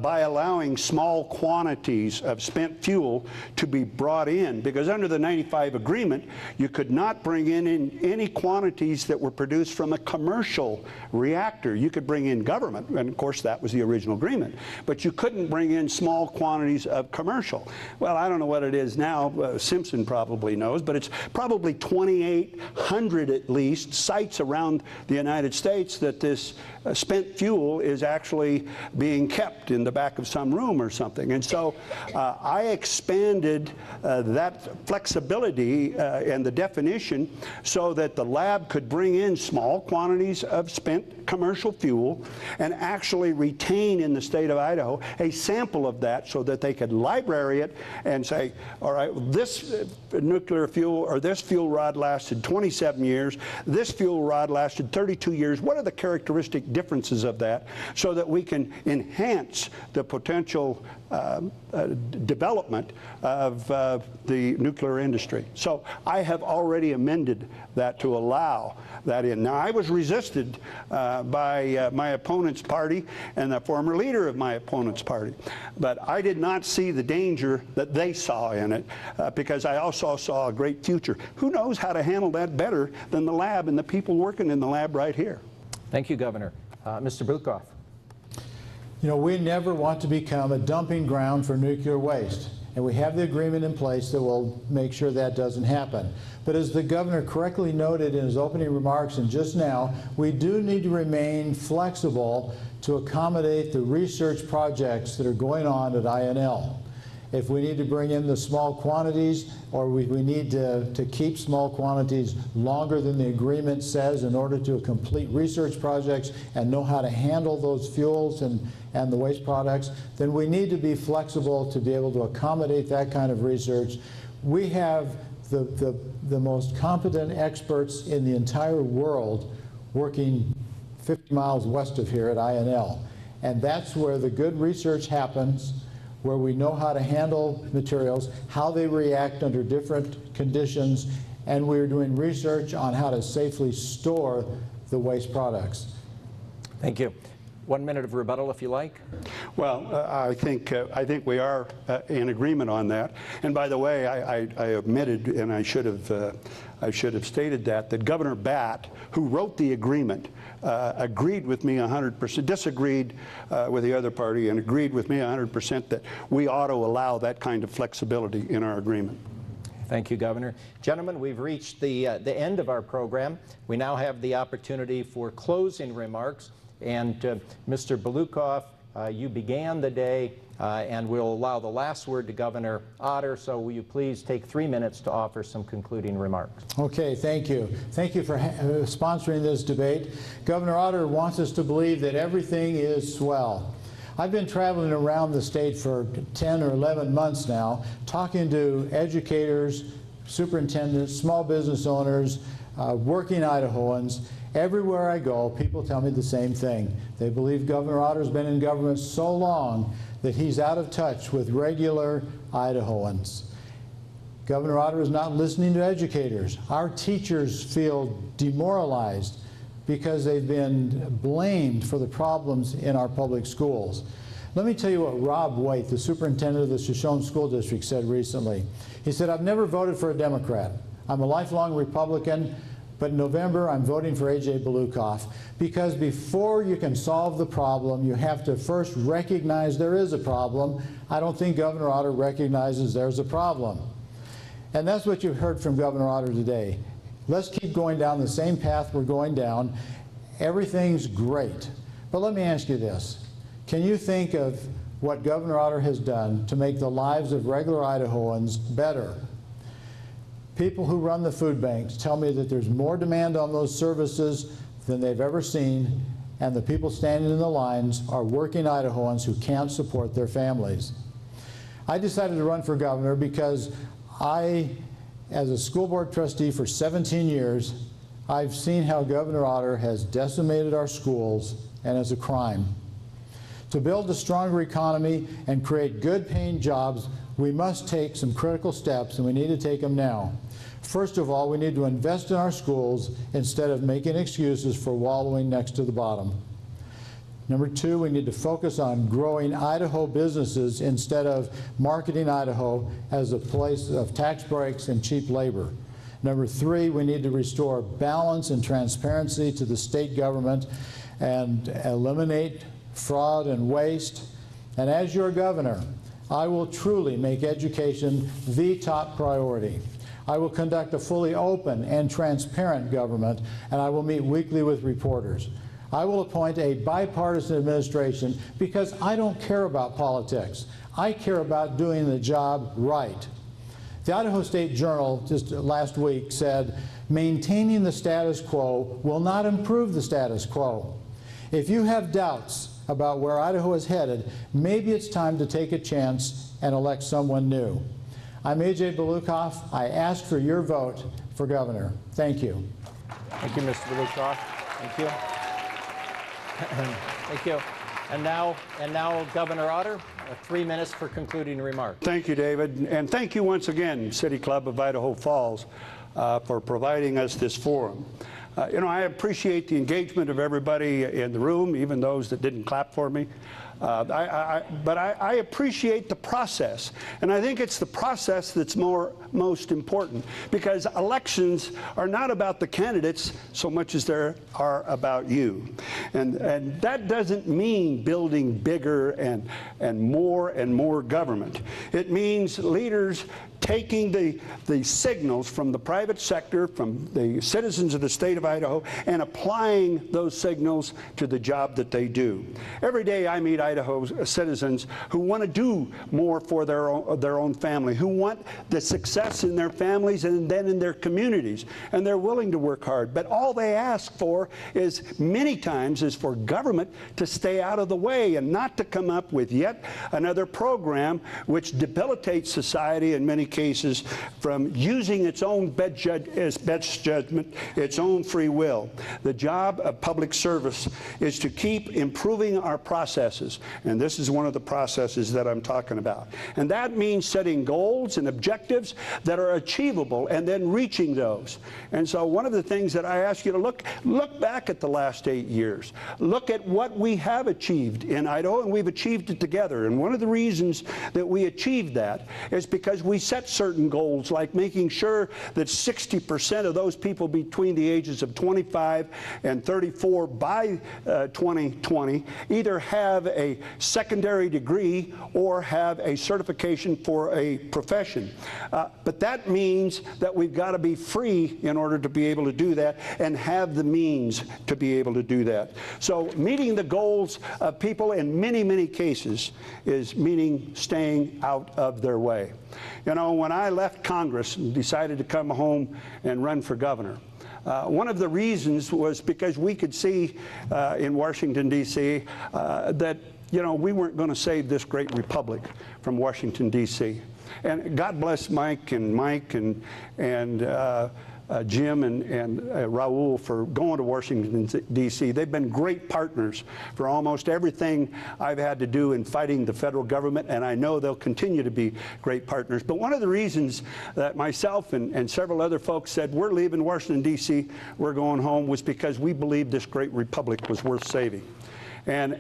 by allowing small quantities of spent fuel to be brought in, because under the 95 agreement, you could not bring in any quantities that were produced from a commercial reactor. You could bring in government, and of course that was the original agreement, but you couldn't bring in small quantities of commercial. Well, I don't know what it is now. Simpson probably knows, but it's probably 2,800 at least sites around the United States that this spent fuel is actually being kept in the back of some room or something. And so I expanded that flexibility and the definition so that the lab could bring in small quantities of spent commercial fuel and actually retain in the state of Idaho a sample of that so that they could library it and say, all right, this nuclear fuel or this fuel rod lasted 27 years, this fuel rod lasted 32 years. What are the characteristic differences of that so that we can enhance the potential development of the nuclear industry? So I have already amended that to allow that in. Now, I was resisted by my opponent's party and the former leader of my opponent's party, but I did not see the danger that they saw in it because I also saw a great future. Who knows how to handle that better than the lab and the people working in the lab right here? Thank you, Governor. Mr. Balukoff. You know, we never want to become a dumping ground for nuclear waste, and we have the agreement in place that will make sure that doesn't happen. But as the governor correctly noted in his opening remarks and just now, we do need to remain flexible to accommodate the research projects that are going on at INL. If we need to bring in the small quantities, or we need to keep small quantities longer than the agreement says in order to complete research projects and know how to handle those fuels and the waste products, then we need to be flexible to be able to accommodate that kind of research. We have the most competent experts in the entire world working 50 miles west of here at INL. And that's where the good research happens, where we know how to handle materials, how they react under different conditions, and we're doing research on how to safely store the waste products. Thank you. 1 minute of rebuttal, if you like. Well, I think we are in agreement on that. And by the way, I admitted, and I should have stated that Governor Batt, who wrote the agreement, agreed with me 100%, disagreed with the other party, and agreed with me 100% that we ought to allow that kind of flexibility in our agreement. Thank you, Governor. Gentlemen, we've reached the end of our program. We now have the opportunity for closing remarks. And Mr. Balukoff, you began the day, and we'll allow the last word to Governor Otter, so will you please take 3 minutes to offer some concluding remarks. Okay, thank you. Thank you for sponsoring this debate. Governor Otter wants us to believe that everything is swell. I've been traveling around the state for 10 or 11 months now, talking to educators, superintendents, small business owners, working Idahoans. Everywhere I go, people tell me the same thing. They believe Governor Otter's been in government so long that he's out of touch with regular Idahoans. Governor Otter is not listening to educators. Our teachers feel demoralized because they've been blamed for the problems in our public schools. Let me tell you what Rob Waite, the superintendent of the Shoshone School District, said recently. He said, "I've never voted for a Democrat. I'm a lifelong Republican, but in November I'm voting for A.J. Balukoff because before you can solve the problem, you have to first recognize there is a problem." I don't think Governor Otter recognizes there's a problem. And that's what you've heard from Governor Otter today. Let's keep going down the same path we're going down. Everything's great. But let me ask you this. Can you think of what Governor Otter has done to make the lives of regular Idahoans better? People who run the food banks tell me that there's more demand on those services than they've ever seen, and the people standing in the lines are working Idahoans who can't support their families. I decided to run for governor because as a school board trustee for 17 years, I've seen how Governor Otter has decimated our schools, and it's a crime. To build a stronger economy and create good paying jobs, we must take some critical steps, and we need to take them now. First of all, we need to invest in our schools instead of making excuses for wallowing next to the bottom. Number two, we need to focus on growing Idaho businesses instead of marketing Idaho as a place of tax breaks and cheap labor. Number three, we need to restore balance and transparency to the state government and eliminate fraud and waste. And as your governor, I will truly make education the top priority. I will conduct a fully open and transparent government, and I will meet weekly with reporters. I will appoint a bipartisan administration because I don't care about politics. I care about doing the job right. The Idaho State Journal just last week said, maintaining the status quo will not improve the status quo. If you have doubts about where Idaho is headed, maybe it's time to take a chance and elect someone new. I'm A.J. Balukoff. I ask for your vote for governor. Thank you. Thank you, Mr. Balukoff. Thank you. Thank you. And now, Governor Otter, 3 minutes for concluding remarks. Thank you, David. And thank you once again, City Club of Idaho Falls, for providing us this forum. You know, I appreciate the engagement of everybody in the room, even those that didn't clap for me. But I appreciate the process, and I think it's the process that's most important, because elections are not about the candidates so much as they are about you. And that doesn't mean building bigger and more government. It means leaders taking the signals from the private sector, from the citizens of the state of Idaho, and applying those signals to the job that they do. Every day I meet Idaho citizens who want to do more for their own family, who want the success in their families and then in their communities, and they're willing to work hard. But all they ask for is, many times, is for government to stay out of the way and not to come up with yet another program which debilitates society in many cases from using its own best judgment, its own free will. The job of public service is to keep improving our processes, and this is one of the processes that I'm talking about. And that means setting goals and objectives that are achievable and then reaching those. And so one of the things that I ask you to look back at the last 8 years. Look at what we have achieved in Idaho, and we've achieved it together. And one of the reasons that we achieved that is because we set certain goals, like making sure that 60% of those people between the ages of 25 and 34 by 2020 either have a secondary degree or have a certification for a profession. But that means that we've got to be free in order to be able to do that and have the means to be able to do that. So meeting the goals of people in many, many cases is meaning staying out of their way. You know, when I left Congress and decided to come home and run for governor, one of the reasons was because we could see in Washington, D.C., that you know, we weren't going to save this great republic from Washington, D.C. And God bless Mike and Jim and Raul for going to Washington, D.C. They've been great partners for almost everything I've had to do in fighting the federal government, and I know they'll continue to be great partners. But one of the reasons that myself and several other folks said we're leaving Washington, D.C., we're going home, was because we believed this great republic was worth saving. And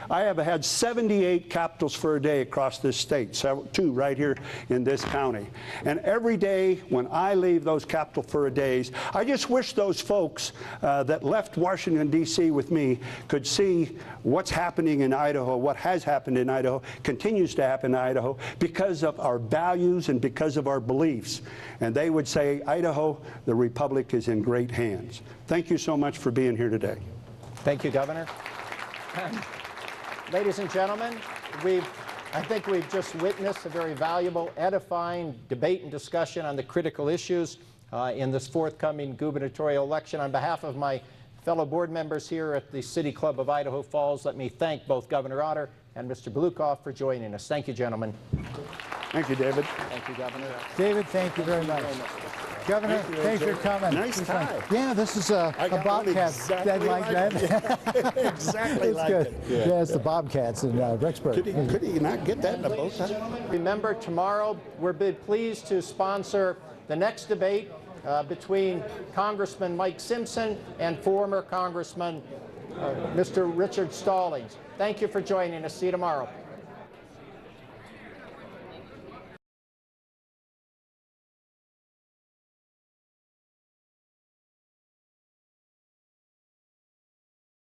I have had 78 capitals for a day across this state, 2 right here in this county. And every day when I leave those capital for a days, I just wish those folks that left Washington, D.C. with me could see what's happening in Idaho, what has happened in Idaho, continues to happen in Idaho, because of our values and because of our beliefs. And they would say, Idaho, the republic is in great hands. Thank you so much for being here today. Thank you, Governor. Ladies and gentlemen, I think we've just witnessed a very valuable, edifying debate and discussion on the critical issues in this forthcoming gubernatorial election. On behalf of my fellow board members here at the City Club of Idaho Falls, let me thank both Governor Otter and Mr. Balukoff for joining us. Thank you, gentlemen. Thank you, David. Thank you, Governor. David, thank you very much. Governor, thanks for coming. Nice tie. Yeah, this is a Bobcat. Exactly like that. Exactly like good. it. Yeah, it's the Bobcats in Rexburg. Could he not get that in a bow tie? Remember, tomorrow we're pleased to sponsor the next debate between Congressman Mike Simpson and former Congressman Mr. Richard Stallings. Thank you for joining us. See you tomorrow.